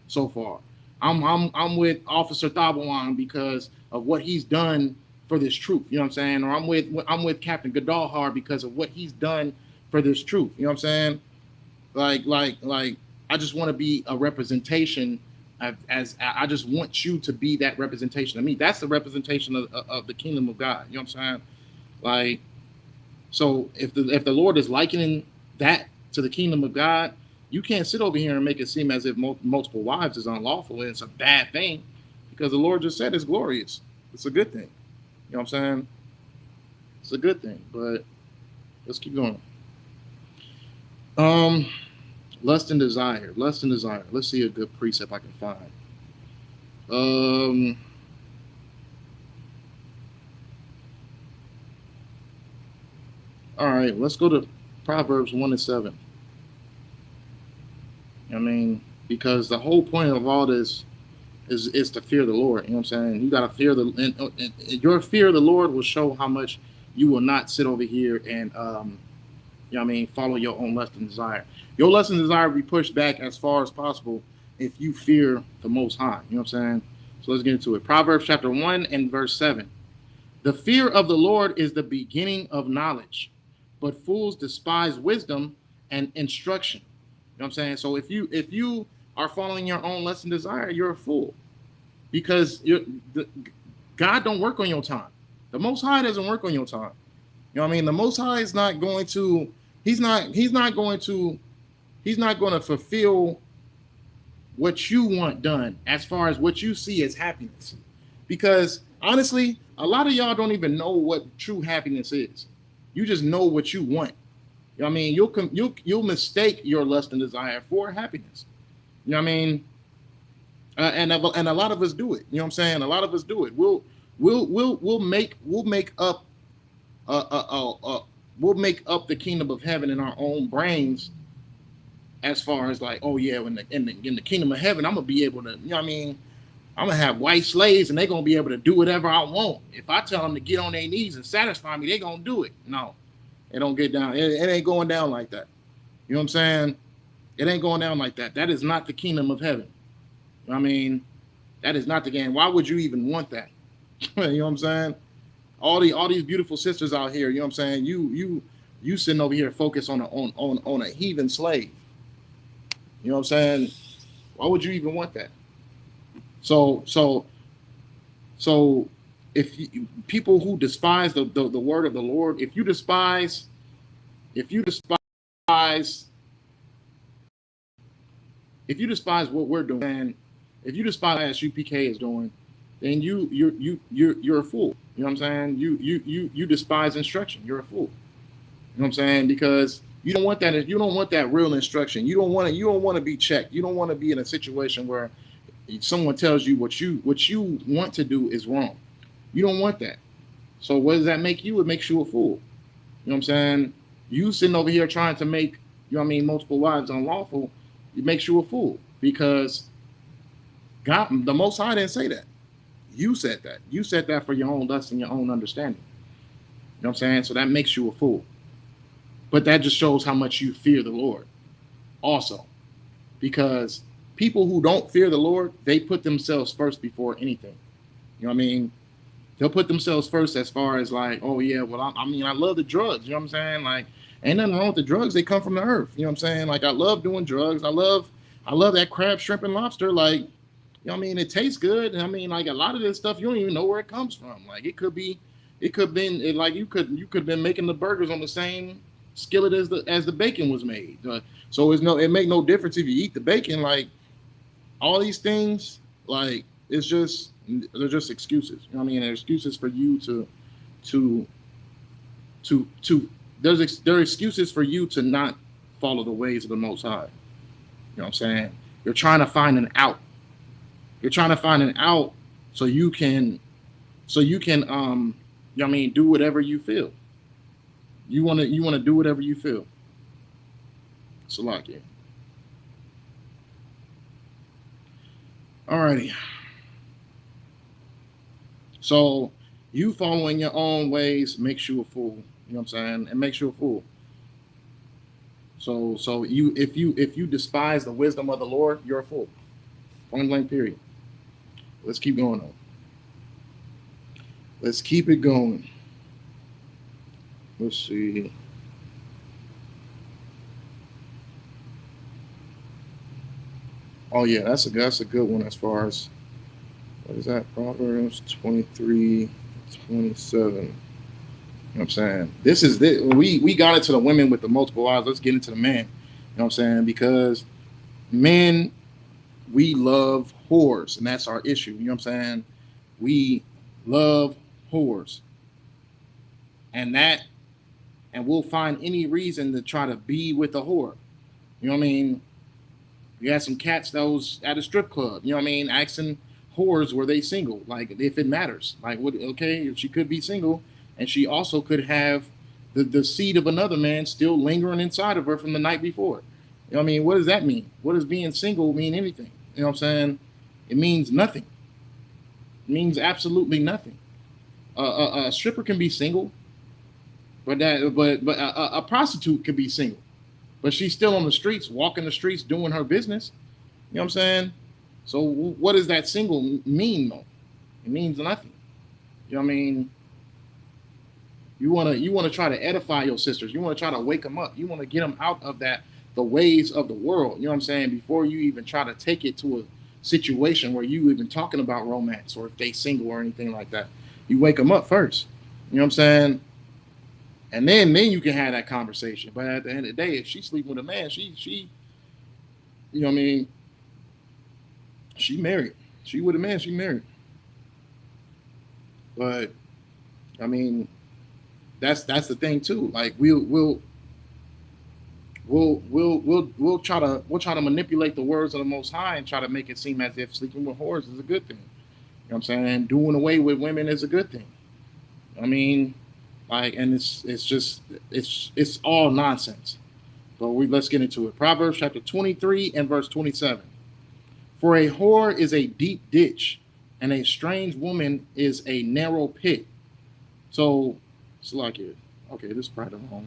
so far. I'm with Officer Thabawan because of what he's done for this truth. You know what I'm saying? Or I'm with Captain Gadalhar because of what he's done for this truth. You know what I'm saying? Like I just want to be a representation as I just want you to be that representation of me. That's the representation of the kingdom of God. You know what I'm saying? Like, so if the Lord is likening that to the kingdom of God, you can't sit over here and make it seem as if multiple wives is unlawful and it's a bad thing, because the Lord just said it's glorious. It's a good thing. You know what I'm saying? It's a good thing, but let's keep going. Lust and desire. Let's see a good precept I can find. All right, let's go to Proverbs 1:7. I mean, because the whole point of all this is to fear the Lord. You know what I'm saying? You got to fear your fear of the Lord will show how much you will not sit over here and, you know what I mean, follow your own lust and desire. Your lust and desire will be pushed back as far as possible if you fear the Most High. You know what I'm saying? So let's get into it. Proverbs chapter 1 and verse 7. The fear of the Lord is the beginning of knowledge, but fools despise wisdom and instruction. You know what I'm saying? So if you are following your own lust and desire, you're a fool, because God don't work on your time. The Most High doesn't work on your time. You know what I mean? The Most High is not going to. He's not going to fulfill what you want done as far as what you see as happiness, because honestly, a lot of y'all don't even know what true happiness is. You just know what you want. You know what I mean? You'll mistake your lust and desire for happiness. You know what I mean? And a lot of us do it. You know what I'm saying? A lot of us do it. We'll make up the kingdom of heaven in our own brains, as far as like, oh yeah, in the kingdom of heaven, I'm gonna be able to, you know what I mean? I'm gonna have white slaves and they're gonna be able to do whatever I want. If I tell them to get on their knees and satisfy me, they're gonna do it. No, it don't get down. It ain't going down like that. You know what I'm saying? It ain't going down like that. That is not the kingdom of heaven. You know what I mean? That is not the game. Why would you even want that? You know what I'm saying? All these beautiful sisters out here, you know what I'm saying? You sitting over here focused on a heathen slave. You know what I'm saying? Why would you even want that? So if people who despise the word of the Lord, if you despise what we're doing, and if you despise what SUPK is doing, then you're a fool. You know what I'm saying? You despise instruction. You're a fool. You know what I'm saying? Because you don't want that. You don't want that real instruction. You don't want to be checked. You don't want to be in a situation where someone tells you what you want to do is wrong. You don't want that. So what does that make you? It makes you a fool. You know what I'm saying? You sitting over here trying to make, you know what I mean, multiple wives unlawful, it makes you a fool, because God, the Most High, didn't say that. You said that. You said that for your own lust and your own understanding. You know what I'm saying? So that makes you a fool. But that just shows how much you fear the Lord also. Because people who don't fear the Lord, they put themselves first before anything. You know what I mean? They'll put themselves first as far as like, oh yeah, well, I mean, I love the drugs. You know what I'm saying? Like, ain't nothing wrong with the drugs. They come from the earth. You know what I'm saying? Like, I love doing drugs. I love that crab, shrimp, and lobster. Like, you know what I mean? It tastes good. I mean, like, a lot of this stuff, you don't even know where it comes from. Like, it could been like you could been making the burgers on the same skillet as the bacon was made. So it make no difference if you eat the bacon. Like, all these things, like, they're just excuses. You know what I mean? They're excuses for you they're excuses for you to not follow the ways of the Most High. You know what I'm saying? You're trying to find an out. You're trying to find an out so you can you know what I mean, do whatever you feel. You want to do whatever you feel. Salakia. Alrighty. So you following your own ways makes you a fool. You know what I'm saying? It makes you a fool. So if you despise the wisdom of the Lord, you're a fool. Point blank, period. Let's keep going on. Let's keep it going. Let's see. Oh yeah, that's a good one as far as, what is that? Proverbs 23:27. You know what I'm saying? This is we got into the women with the multiple wives. Let's get into the men. You know what I'm saying? Because men, we love whores, and that's our issue. You know what I'm saying? We love whores. And we'll find any reason to try to be with a whore. You know what I mean? You had some cats that was at a strip club, you know what I mean, asking whores, were they single? Like, if it matters. Like, okay, she could be single, and she also could have the seed of another man still lingering inside of her from the night before. You know what I mean? What does that mean? What does being single mean anything? You know what I'm saying? It means nothing. It means absolutely nothing. A stripper can be single, but a prostitute can be single, but she's still on the streets, walking the streets, doing her business. You know what I'm saying? So what does that single mean though? It means nothing. You know what I mean? You wanna try to edify your sisters. You wanna try to wake them up. You wanna get them out of the ways of the world. You know what I'm saying? Before you even try to take it to a situation where you even talking about romance or if they single or anything like that, you wake them up first. You know what I'm saying? And then you can have that conversation. But at the end of the day, if she's sleeping with a man, she you know what I mean, she married. She with a man, she married. But I mean, that's the thing too. Like we'll try to manipulate the words of the Most High and try to make it seem as if sleeping with whores is a good thing. You know what I'm saying? Doing away with women is a good thing. I mean, like, and it's just it's all nonsense. But let's get into it. Proverbs chapter 23 and verse 27. For a whore is a deep ditch, and a strange woman is a narrow pit. So it's like it. Okay, this is probably the wrong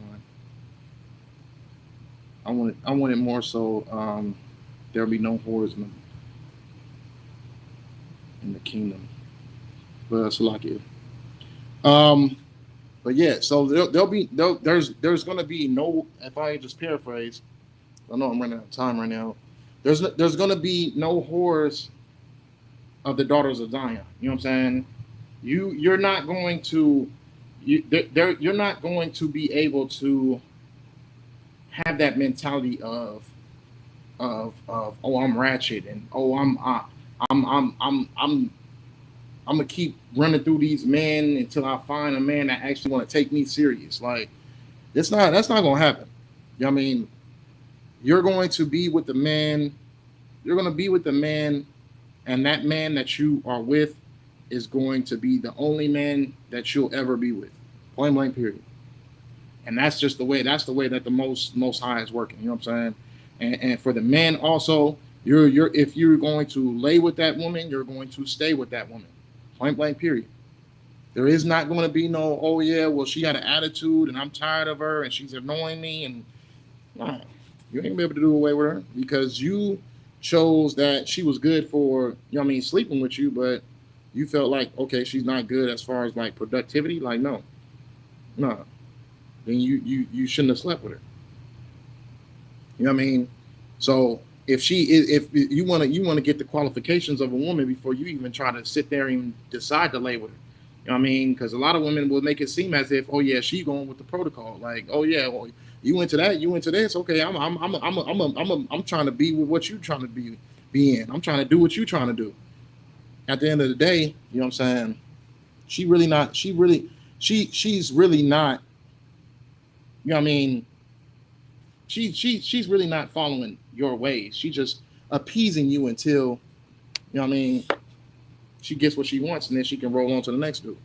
one. I want it more so there'll be no whores in the kingdom. But it's like it. But yeah, so there's gonna be no. If I just paraphrase, I know I'm running out of time right now. There's gonna be no whores of the daughters of Zion. You know what I'm saying? You're not going to you're not going to be able to have that mentality of oh, I'm ratchet, and oh, I'm gonna keep running through these men until I find a man that actually want to take me serious. Like that's not gonna happen. You know what I mean? You're going to be with the man. You're gonna be with the man, and that man that you are with is going to be the only man that you'll ever be with. Point blank, period. And that's just the way. That's the way that the most high is working. You know what I'm saying? And for the men also, you're if you're going to lay with that woman, you're going to stay with that woman. Point blank, period. There is not going to be no, oh yeah, well she got an attitude and I'm tired of her and she's annoying me, and nah, you ain't gonna be able to do away with her because you chose that she was good for, you know what I mean, sleeping with you, but you felt like, okay, she's not good as far as like productivity. Like no, then you shouldn't have slept with her. You know what I mean? So if you want to get the qualifications of a woman before you even try to sit there and decide to lay with her. You know what I mean? Because a lot of women will make it seem as if, oh yeah, she going with the protocol. Like, oh yeah, well, you went to that, you went to this. Okay, I'm trying to be with what you trying to be in. I'm trying to do what you trying to do. At the end of the day, you know what I'm saying? She really not. She's really not. You know what I mean? She's really not following your ways. She's just appeasing you until, you know what I mean, she gets what she wants, and then she can roll on to the next dude. You know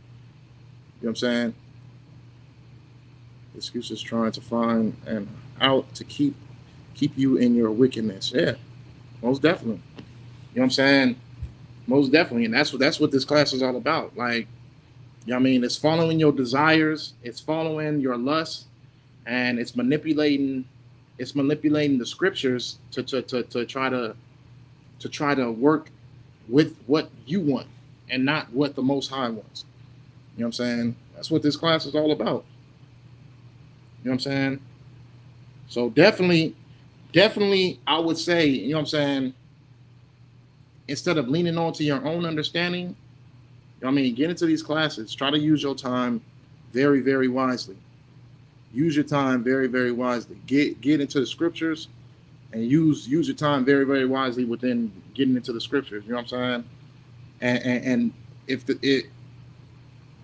what I'm saying? Excuses trying to find and out to keep you in your wickedness. Yeah, most definitely. You know what I'm saying? Most definitely, and that's what this class is all about. Like, you know what I mean? It's following your desires, it's following your lust, and it's manipulating the scriptures to try to work with what you want and not what the Most High wants. You know what I'm saying? That's what this class is all about. You know what I'm saying? So definitely, I would say, you know what I'm saying, instead of leaning on to your own understanding, you know what I mean, get into these classes. Try to use your time very, very wisely. Use your time very, very wisely. Get into the scriptures and use your time very, very wisely within getting into the scriptures. You know what I'm saying? And if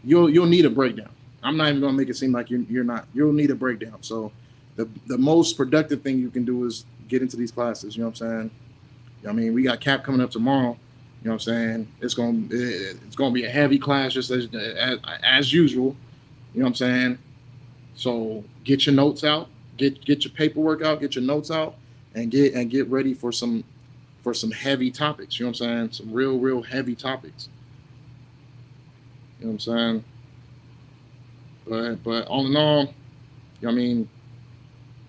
you'll need a breakdown. I'm not even gonna make it seem like you're not. You'll need a breakdown. So the most productive thing you can do is get into these classes. You know what I'm saying? I mean, we got CAP coming up tomorrow. You know what I'm saying? It's gonna be a heavy class, just as usual. You know what I'm saying? So get your notes out, get your paperwork out, get your notes out, and get ready for some heavy topics. You know what I'm saying? Some real heavy topics. You know what I'm saying? But all in all, you know what I mean,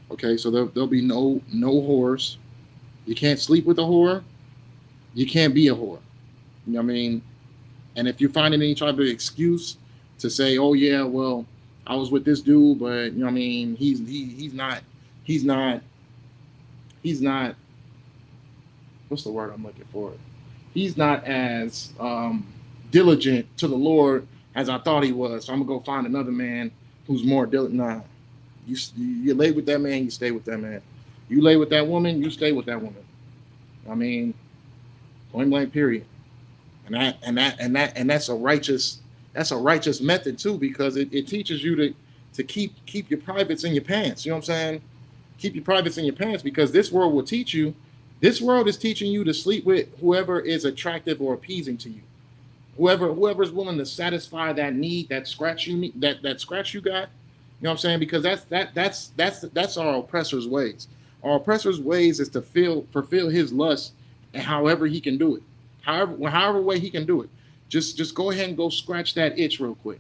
okay, so there'll be no whores. You can't sleep with a whore. You can't be a whore. You know what I mean? And if you're finding any type of excuse to say, "Oh yeah, well, I was with this dude, but you know what I mean, he's not he's not what's the word I'm looking for? He's not as diligent to the Lord as I thought he was. So I'm gonna go find another man who's more diligent." Nah, you lay with that man, you stay with that man. You lay with that woman, you stay with that woman. I mean, point blank, period. That's a righteous method too, because it teaches you to keep your privates in your pants. You know what I'm saying? Keep your privates in your pants, because this world will teach you. This world is teaching you to sleep with whoever is attractive or appeasing to you. Whoever's willing to satisfy that need, that scratch you need, that scratch you got. You know what I'm saying? Because that's our oppressor's ways. Our oppressor's ways is to fulfill his lust, and however he can do it, however way he can do it. Just go ahead and go scratch that itch real quick,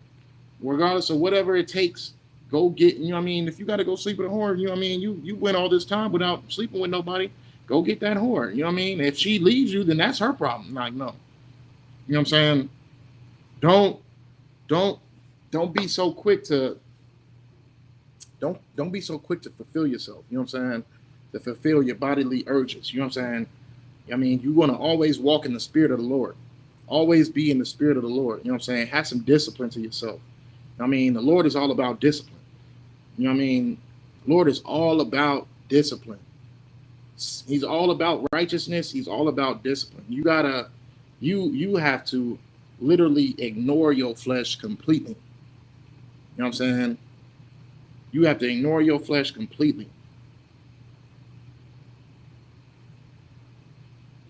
regardless of whatever it takes. Go get, you know what I mean. If you got to go sleep with a whore, you know what I mean. You went all this time without sleeping with nobody. Go get that whore. You know what I mean. If she leaves you, then that's her problem. Like, no, you know what I'm saying. Don't don't don't be so quick to don't be so quick to fulfill yourself. You know what I'm saying? To fulfill your bodily urges. You know what I'm saying? I mean, you want to always walk in the spirit of the Lord. Always be in the spirit of the Lord. You know what I'm saying? Have some discipline to yourself. I mean, the Lord is all about discipline. You know what I mean? The Lord is all about discipline. He's all about righteousness. He's all about discipline. You have to literally ignore your flesh completely. You know what I'm saying? You have to ignore your flesh completely.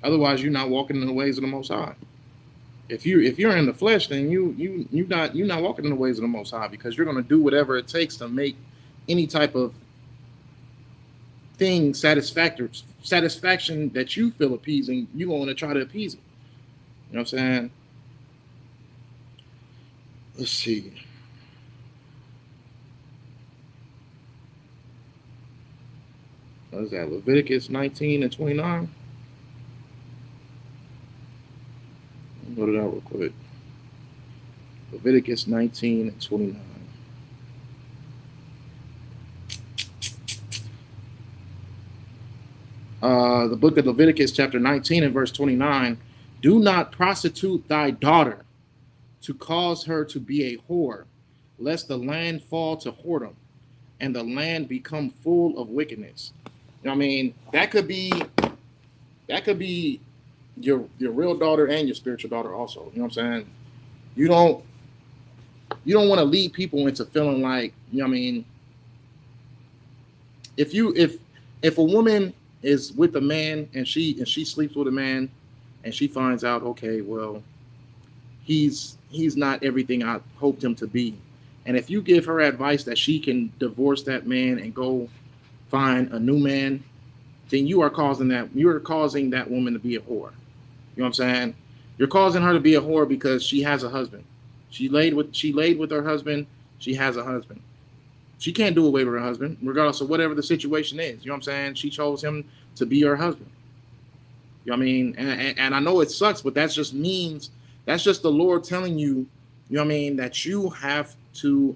Otherwise, you're not walking in the ways of the Most High. If you're in the flesh, then you're not walking in the ways of the Most High, because you're going to do whatever it takes to make any type of thing satisfaction that you feel appeasing. You're going to try to appease it. You know what I'm saying? Let's see. What is that? Leviticus 19 and 29. Go to that real quick. Leviticus 19 and 29. The book of Leviticus, chapter 19 and verse 29. Do not prostitute thy daughter to cause her to be a whore, lest the land fall to whoredom, and the land become full of wickedness. You know what I mean? That could be your real daughter and your spiritual daughter also. You know what I'm saying? You don't want to lead people into feeling like, you know what I mean, if a woman is with a man and she sleeps with a man and she finds out, okay, well, he's not everything I hoped him to be. And if you give her advice that she can divorce that man and go find a new man, then you are causing that woman to be a whore. You know what I'm saying? You're causing her to be a whore because she has a husband. She laid with her husband. She has a husband. She can't do away with her husband, regardless of whatever the situation is. You know what I'm saying? She chose him to be her husband. You know what I mean? And I know it sucks, but that's just the Lord telling you, you know what I mean, that you have to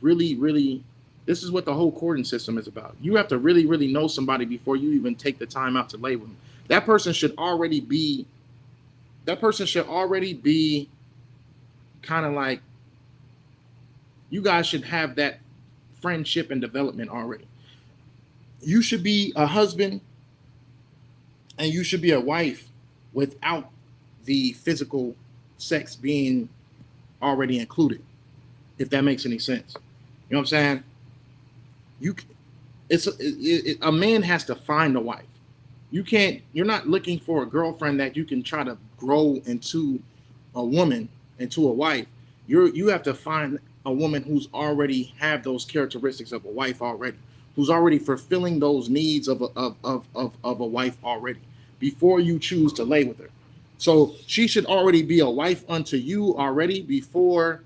really, really, this is what the whole courting system is about. You have to really, really know somebody before you even take the time out to lay with them. That person should already be kind of like, you guys should have that friendship and development already. You should be a husband and you should be a wife without the physical sex being already included, if that makes any sense. You know what I'm saying? A man has to find a wife. You're not looking for a girlfriend that you can try to grow into a woman, into a wife. You have to find a woman who's already have those characteristics of a wife already, who's already fulfilling those needs of a wife already before you choose to lay with her. So she should already be a wife unto you already before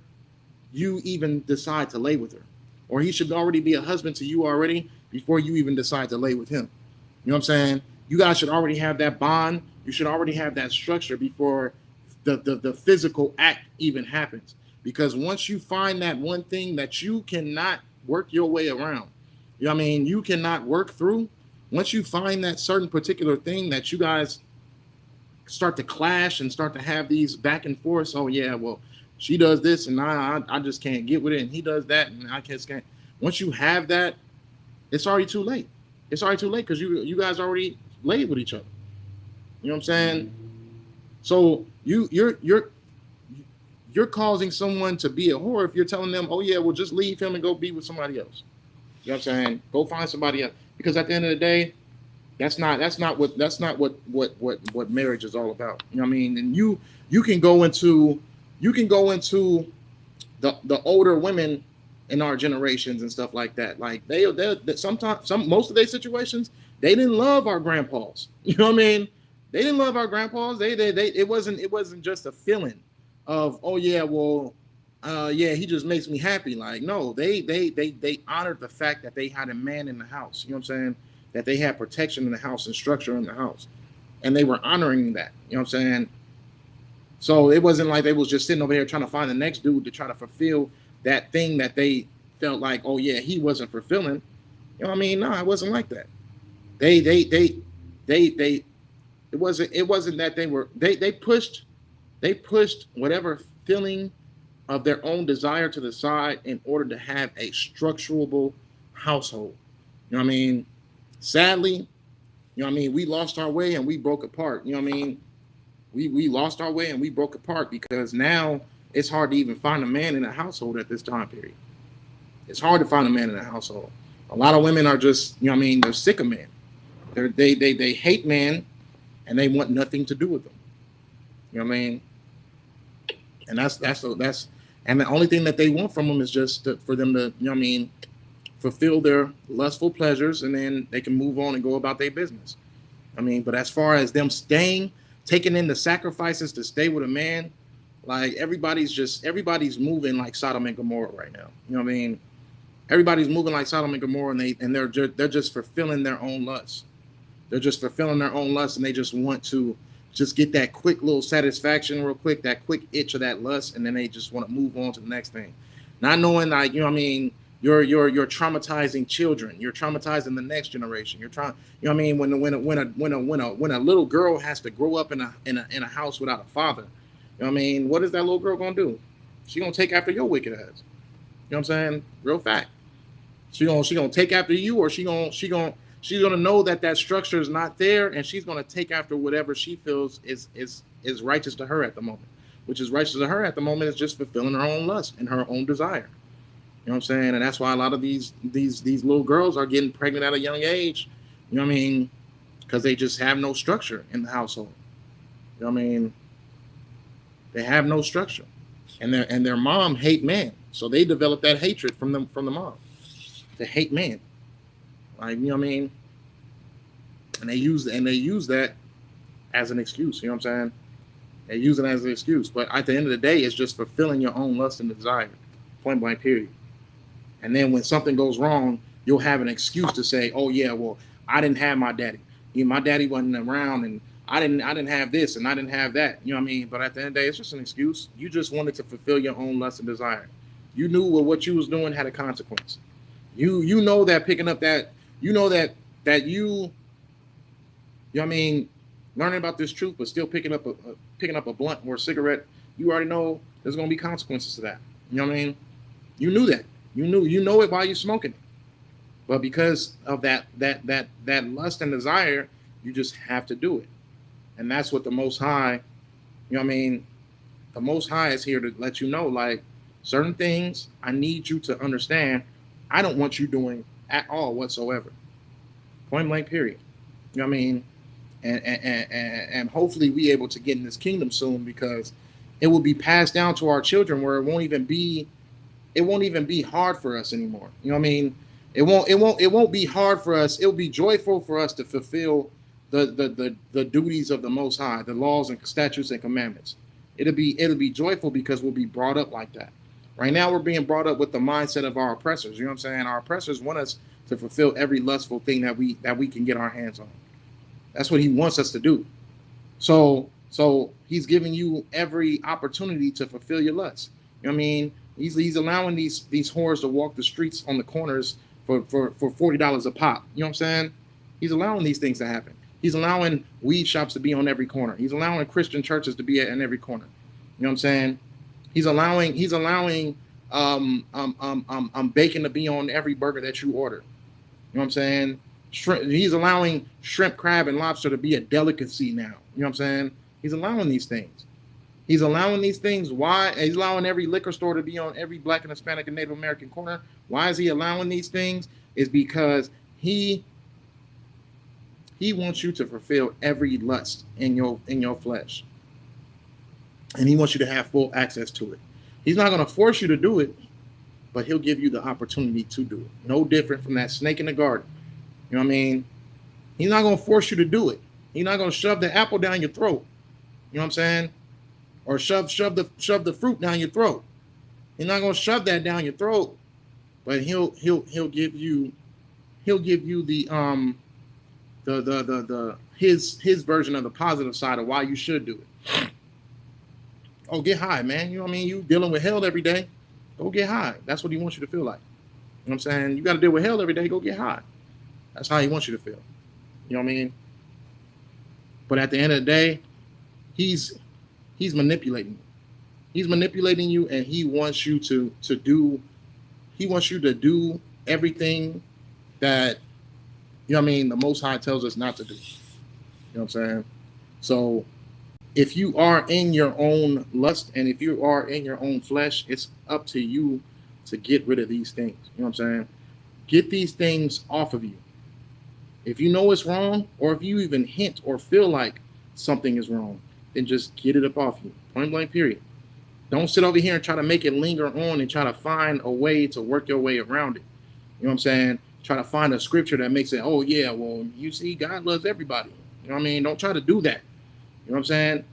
you even decide to lay with her. Or he should already be a husband to you already before you even decide to lay with him. You know what I'm saying? you guys should already have that bond. You should already have that structure before the physical act even happens. Because once you find that one thing that you cannot work your way around, you know what I mean, you cannot work through, once you find that certain particular thing that you guys start to clash and start to have these back and forth. Oh yeah, well, she does this and I just can't get with it, and he does that and I can't. Once you have that, it's already too late. It's already too late because you guys already laid with each other. You know what I'm saying? So you're causing someone to be a whore if you're telling them, oh yeah, well just leave him and go be with somebody else. You know what I'm saying? Go find somebody else. Because at the end of the day, that's not what marriage is all about. You know what I mean? And you can go into the older women in our generations and stuff like that. Like they sometimes most of their situations, they didn't love our grandpas. You know what I mean? They didn't love our grandpas. They it wasn't just a feeling of, oh yeah, well, yeah, he just makes me happy. Like, no, they honored the fact that they had a man in the house. You know what I'm saying? That they had protection in the house and structure in the house, and they were honoring that. You know what I'm saying? So it wasn't like they was just sitting over here trying to find the next dude to try to fulfill that thing that they felt like, oh yeah, he wasn't fulfilling. You know what I mean? No, it wasn't like that. They it wasn't that they pushed whatever feeling of their own desire to the side in order to have a structurable household. You know what I mean? Sadly, you know what I mean, we lost our way and we broke apart. You know what I mean? We lost our way and we broke apart because now it's hard to even find a man in a household at this time period. It's hard to find a man in a household. A lot of women are just, you know what I mean, they're sick of men. They hate men and they want nothing to do with them. You know what I mean? And that's and the only thing that they want from them is just for them to, you know what I mean, fulfill their lustful pleasures, and then they can move on and go about their business. I mean, but as far as them taking in the sacrifices to stay with a man, like everybody's moving like Sodom and Gomorrah right now. You know what I mean? Everybody's moving like Sodom and Gomorrah, and they're just fulfilling their own lust. They're just fulfilling their own lust, and they just want to just get that quick little satisfaction real quick, that quick itch of that lust, and then they just want to move on to the next thing. Not knowing, like, you know what I mean, you're traumatizing children. You're traumatizing the next generation. You're trying, you know what I mean, when a little girl has to grow up in a house without a father, you know what I mean, what is that little girl gonna do? She gonna take after your wicked ass. You know what I'm saying? Real fact. She gonna take after you, or she's gonna know that structure is not there, and she's gonna take after whatever she feels is righteous to her at the moment. Which is righteous to her at the moment is just fulfilling her own lust and her own desire. You know what I'm saying? And that's why a lot of these little girls are getting pregnant at a young age. You know what I mean? Because they just have no structure in the household. You know what I mean? They have no structure, and their mom hate men, so they develop that hatred from the mom. They hate men. Like, you know what I mean? And they use that as an excuse. You know what I'm saying? They use it as an excuse. But at the end of the day, it's just fulfilling your own lust and desire. Point blank, period. And then when something goes wrong, you'll have an excuse to say, oh yeah, well, I didn't have my daddy. My daddy wasn't around, and I didn't have this and I didn't have that. You know what I mean? But at the end of the day, it's just an excuse. You just wanted to fulfill your own lust and desire. You knew what you was doing had a consequence. You know that picking up that, you know that you know what I mean, learning about this truth, but still picking up a blunt or a cigarette, you already know there's gonna be consequences to that. You know what I mean? You knew that. You know it while you're smoking it. But because of that lust and desire, you just have to do it. And that's what the Most High, you know what I mean? The Most High is here to let you know, like, certain things I need you to understand I don't want you doing at all whatsoever. Point blank, period. You know what I mean? And hopefully we able to get in this kingdom soon, because it will be passed down to our children where it won't even be hard for us anymore. You know what I mean? It won't be hard for us. It'll be joyful for us to fulfill the duties of the Most High, the laws and statutes and commandments. It'll be joyful because we'll be brought up like that. Right now we're being brought up with the mindset of our oppressors. You know what I'm saying? Our oppressors want us to fulfill every lustful thing that we can get our hands on. That's what he wants us to do. So he's giving you every opportunity to fulfill your lust. You know what I mean? He's allowing these whores to walk the streets on the corners for $40 a pop. You know what I'm saying? He's allowing these things to happen. He's allowing weed shops to be on every corner. He's allowing Christian churches to be in every corner. You know what I'm saying? He's allowing bacon to be on every burger that you order. You know what I'm saying? He's allowing shrimp, crab, and lobster to be a delicacy now. You know what I'm saying? He's allowing these things. He's allowing these things. Why? He's allowing every liquor store to be on every Black and Hispanic and Native American corner. Why is he allowing these things? Is because he wants you to fulfill every lust in your flesh. And he wants you to have full access to it. He's not going to force you to do it, but he'll give you the opportunity to do it. No different from that snake in the garden. You know what I mean? He's not going to force you to do it. He's not going to shove the apple down your throat. You know what I'm saying? Or shove the fruit down your throat. He's not going to shove that down your throat, but he'll give you the his version of the positive side of why you should do it. Oh, get high, man. You know what I mean? You dealing with hell every day. Go get high. That's what he wants you to feel like. You know what I'm saying? You got to deal with hell every day. Go get high. That's how he wants you to feel. You know what I mean? But at the end of the day, he's manipulating you. He's manipulating you, and he wants you to do everything that, you know what I mean, the Most High tells us not to do. You know what I'm saying? So if you are in your own lust and if you are in your own flesh, it's up to you to get rid of these things. You know what I'm saying? Get these things off of you. If you know it's wrong, or if you even hint or feel like something is wrong, then just get it up off you. Point blank, period. Don't sit over here and try to make it linger on and try to find a way to work your way around it. You know what I'm saying? Try to find a scripture that makes it, oh yeah, well, you see, God loves everybody. You know what I mean? Don't try to do that. You know what I'm saying?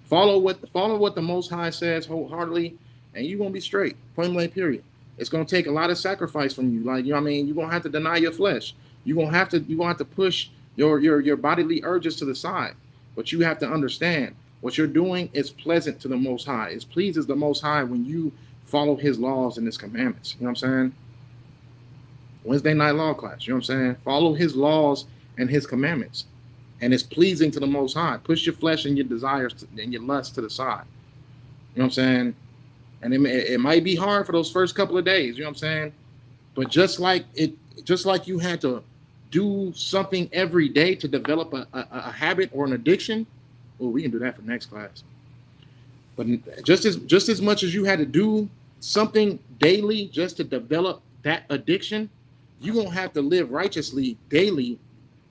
Follow what the Most High says wholeheartedly, and you're gonna be straight. Point blank, period. It's gonna take a lot of sacrifice from you. Like, you know what I mean? You're gonna have to deny your flesh. You're gonna have to push your bodily urges to the side. But you have to understand what you're doing is pleasant to the Most High. It pleases the Most High when you follow his laws and his commandments. You know what I'm saying? Wednesday night law class. You know what I'm saying? Follow his laws and his commandments. And it's pleasing to the Most High. Push your flesh and your desires and your lust to the side. You know what I'm saying? And it might be hard for those first couple of days. You know what I'm saying? But just like you had to do something every day to develop a habit or an addiction, well, we can do that for next class. But just as much as you had to do something daily just to develop that addiction, you're going to have to live righteously daily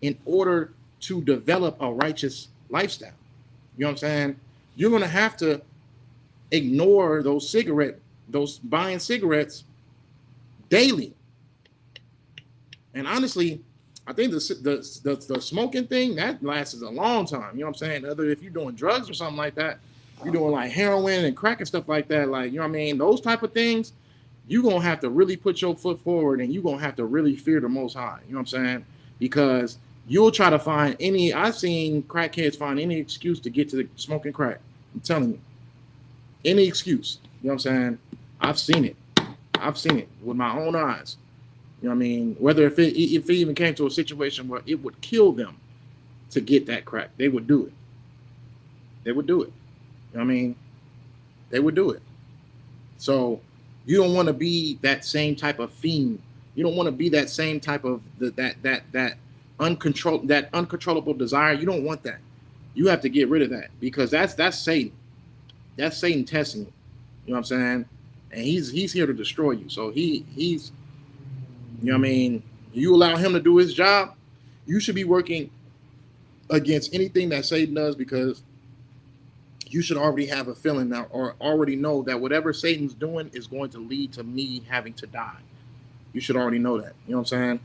in order to develop a righteous lifestyle. You know what I'm saying? You're going to have to ignore those buying cigarettes daily. And honestly, I think the smoking thing, that lasts a long time. You know what I'm saying? Other if you're doing drugs or something like that, you're doing like heroin and crack and stuff like that, like, you know what I mean? Those type of things, you're going to have to really put your foot forward, and you're going to have to really fear the Most High. You know what I'm saying? Because you'll try to find I've seen crackheads find any excuse to get to the smoking crack. I'm telling you. Any excuse. You know what I'm saying? I've seen it with my own eyes. You know what I mean? Whether if it even came to a situation where it would kill them to get that crack, they would do it. They would do it. You know what I mean? They would do it. So you don't want to be that same type of fiend. You don't want to be that same type of that uncontrollable desire. You don't want that. You have to get rid of that, because that's Satan. That's Satan testing you. You know what I'm saying? And he's here to destroy you. So he's you know what I mean? You allow him to do his job, you should be working against anything that Satan does, because you should already have a feeling now, or already know that whatever Satan's doing is going to lead to me having to die. You should already know that. You know what I'm saying?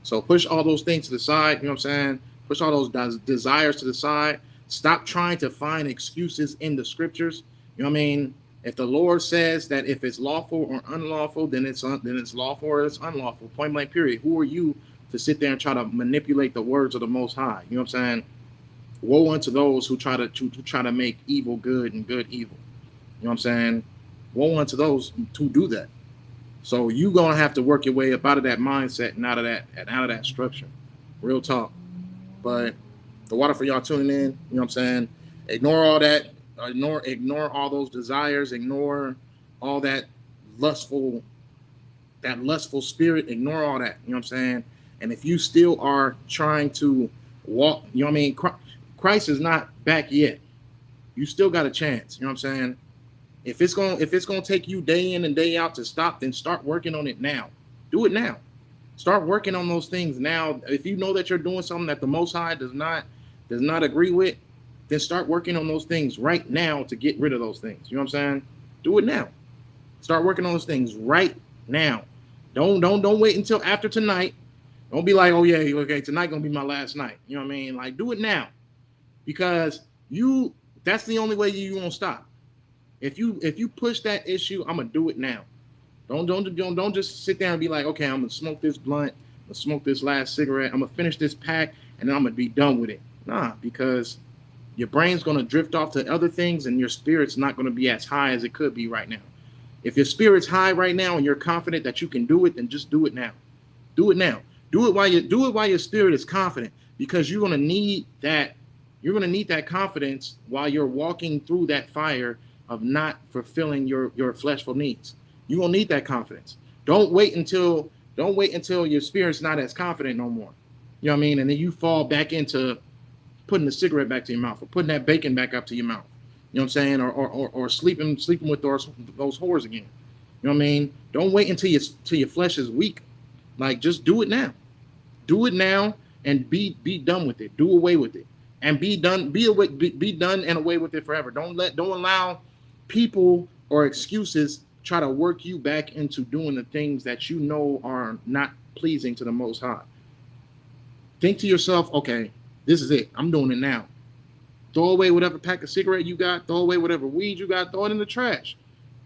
So push all those things to the side. You know what I'm saying? Push all those desires to the side. Stop trying to find excuses in the scriptures. You know what I mean? If the Lord says that if it's lawful or unlawful, then it's lawful or it's unlawful. Point blank, period. Who are you to sit there and try to manipulate the words of the Most High. You know what I'm saying? Woe unto those who try to make evil good and good evil. You know what I'm saying? Woe unto those who do that. So you're gonna have to work your way up out of that mindset and out of that structure. Real talk. But the water for y'all tuning in, you know what I'm saying? Ignore all that, ignore all those desires, ignore all that lustful spirit, ignore all that. You know what I'm saying? And if you still are trying to walk, you know what I mean? Christ is not back yet. You still got a chance. You know what I'm saying? If it's gonna take you day in and day out to stop, then start working on it now. Do it now. Start working on those things now. If you know that you're doing something that the Most High does not agree with, then start working on those things right now to get rid of those things. You know what I'm saying? Do it now. Start working on those things right now. Don't wait until after tonight. Don't be like, oh yeah, okay, tonight gonna be my last night. You know what I mean? Like, do it now, because that's the only way you won't stop. If you push that issue, I'm gonna do it now. Don't just sit there and be like, okay, I'm gonna smoke this blunt, I'm gonna smoke this last cigarette, I'm gonna finish this pack, and then I'm gonna be done with it. Nah, because your brain's gonna drift off to other things, and your spirit's not gonna be as high as it could be right now. If your spirit's high right now and you're confident that you can do it, then just do it now. Do it now. Do it while your spirit is confident, because you're gonna need that. You're gonna need that confidence while you're walking through that fire of not fulfilling your fleshful needs. You're gonna need that confidence. Don't wait until your spirit's not as confident no more. You know what I mean? And then you fall back into putting the cigarette back to your mouth, or putting that bacon back up to your mouth. You know what I'm saying? Or sleeping with those whores again. You know what I mean? Don't wait until your flesh is weak. Like, just do it now. Do it now and be done with it. Do away with it. And be done and away with it forever. Don't allow people or excuses try to work you back into doing the things that you know are not pleasing to the Most High. Think to yourself, okay, this is it. I'm doing it now. Throw away whatever pack of cigarette you got. Throw away whatever weed you got. Throw it in the trash.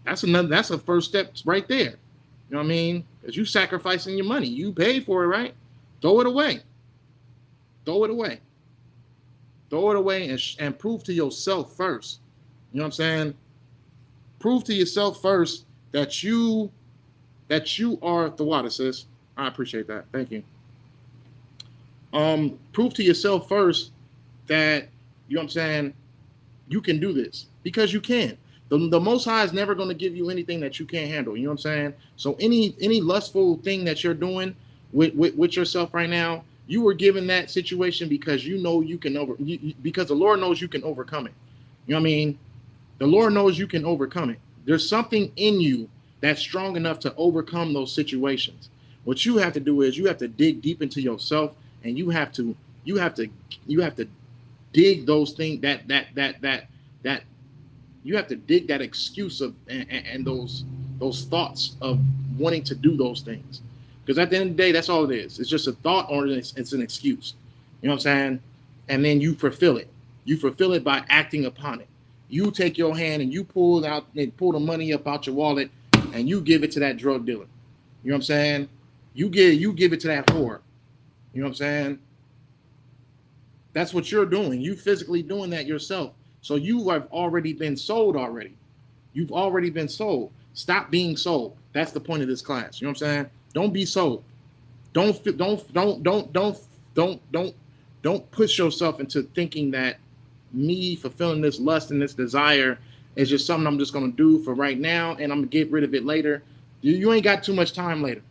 That's a first step right there. You know what I mean? Because you sacrificing your money. You paid for it, right? Throw it away. Throw it away. Throw it away and prove to yourself first. You know what I'm saying? Prove to yourself first that you are the water, sis. I appreciate that. Thank you. Prove to yourself first that, you know what I'm saying, you can do this, because you can. The Most High is never going to give you anything that you can't handle. You know what I'm saying? So any lustful thing that you're doing with yourself right now, you were given that situation because you know you can because the Lord knows you can overcome it. You know what I mean? The Lord knows you can overcome it. There's something in you that's strong enough to overcome those situations. What you have to do is you have to dig deep into yourself, and you have to dig those things that you have to dig that excuse of and those thoughts of wanting to do those things. Because at the end of the day, that's all it is. It's just a thought, or it's an excuse. You know what I'm saying? And then you fulfill it. You fulfill it by acting upon it. You take your hand and you pull the money up out your wallet, and you give it to that drug dealer. You know what I'm saying? You give it to that whore. You know what I'm saying? That's what you're doing. You physically doing that yourself. So you have already been sold already. You've already been sold. Stop being sold. That's the point of this class. You know what I'm saying? Don't be sold. Don't push yourself into thinking that me fulfilling this lust and this desire is just something I'm just going to do for right now, and I'm going to get rid of it later. You ain't got too much time later.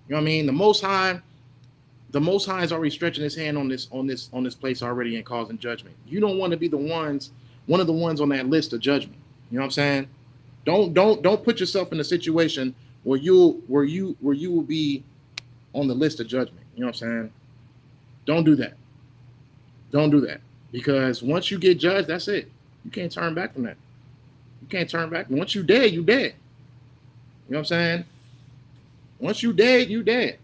You know what I mean? The Most High is already stretching his hand on this place already and causing judgment. You don't want to be one of the ones on that list of judgment. You know what I'm saying? Don't put yourself in a situation where you will be on the list of judgment. You know what I'm saying? Don't do that. Don't do that. Because once you get judged, that's it. You can't turn back from that. You can't turn back. Once you dead, you dead. You know what I'm saying? Once you dead, you dead.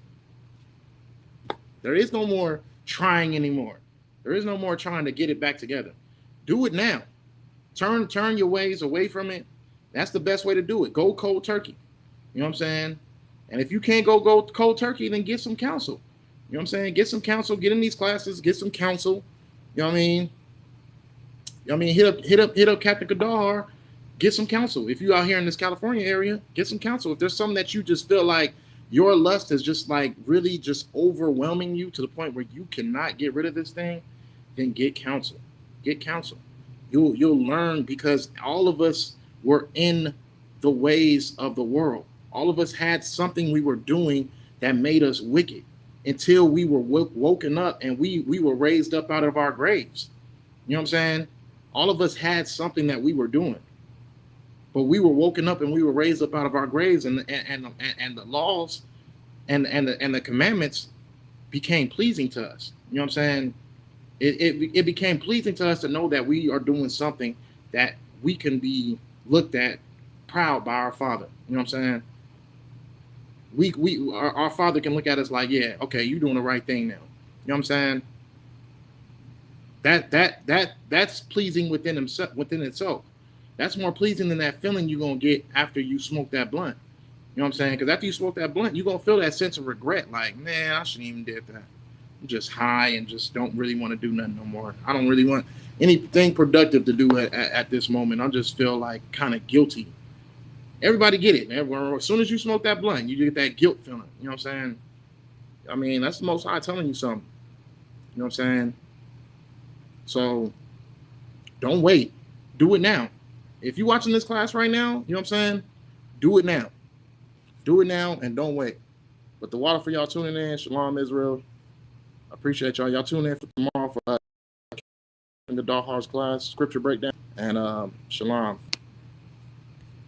There is no more trying anymore. There is no more trying to get it back together. Do it now. Turn your ways away from it. That's the best way to do it. Go cold turkey. You know what I'm saying? And if you can't go cold turkey, then get some counsel. You know what I'm saying? Get some counsel. Get in these classes. Get some counsel. You know what I mean? You know what I mean? Hit up Captain Kadar. Get some counsel. If you out here in this California area, get some counsel. If there's something that you just feel like your lust is just like really just overwhelming you to the point where you cannot get rid of this thing, then get counsel. Get counsel. You'll learn, because all of us were in the ways of the world. All of us had something we were doing that made us wicked until we were woken up and we were raised up out of our graves. You know what I'm saying? All of us had something that we were doing, but we were woken up and we were raised up out of our graves, and the laws and the commandments became pleasing to us. You know what I'm saying? It became pleasing to us to know that we are doing something that we can be looked at proud by our Father. You know what I'm saying? Our Father can look at us like, yeah, okay, you're doing the right thing now. You know what I'm saying? That's pleasing within itself. That's more pleasing than that feeling you're gonna get after you smoke that blunt. You know what I'm saying? Because after you smoke that blunt, you're gonna feel that sense of regret, like, man, I shouldn't even did that. I'm just high and just don't really want to do nothing no more. I don't really want anything productive to do at this moment. I just feel like kind of guilty. Everybody get it. As soon as you smoke that blunt, you get that guilt feeling. You know what I'm saying? I mean, that's the Most High telling you something. You know what I'm saying? So don't wait. Do it now. If you're watching this class right now, you know what I'm saying? Do it now. Do it now and don't wait. But the water for y'all tuning in. Shalom, Israel. I appreciate y'all. Y'all tune in for tomorrow for the Dark Hearts class, scripture breakdown, and shalom.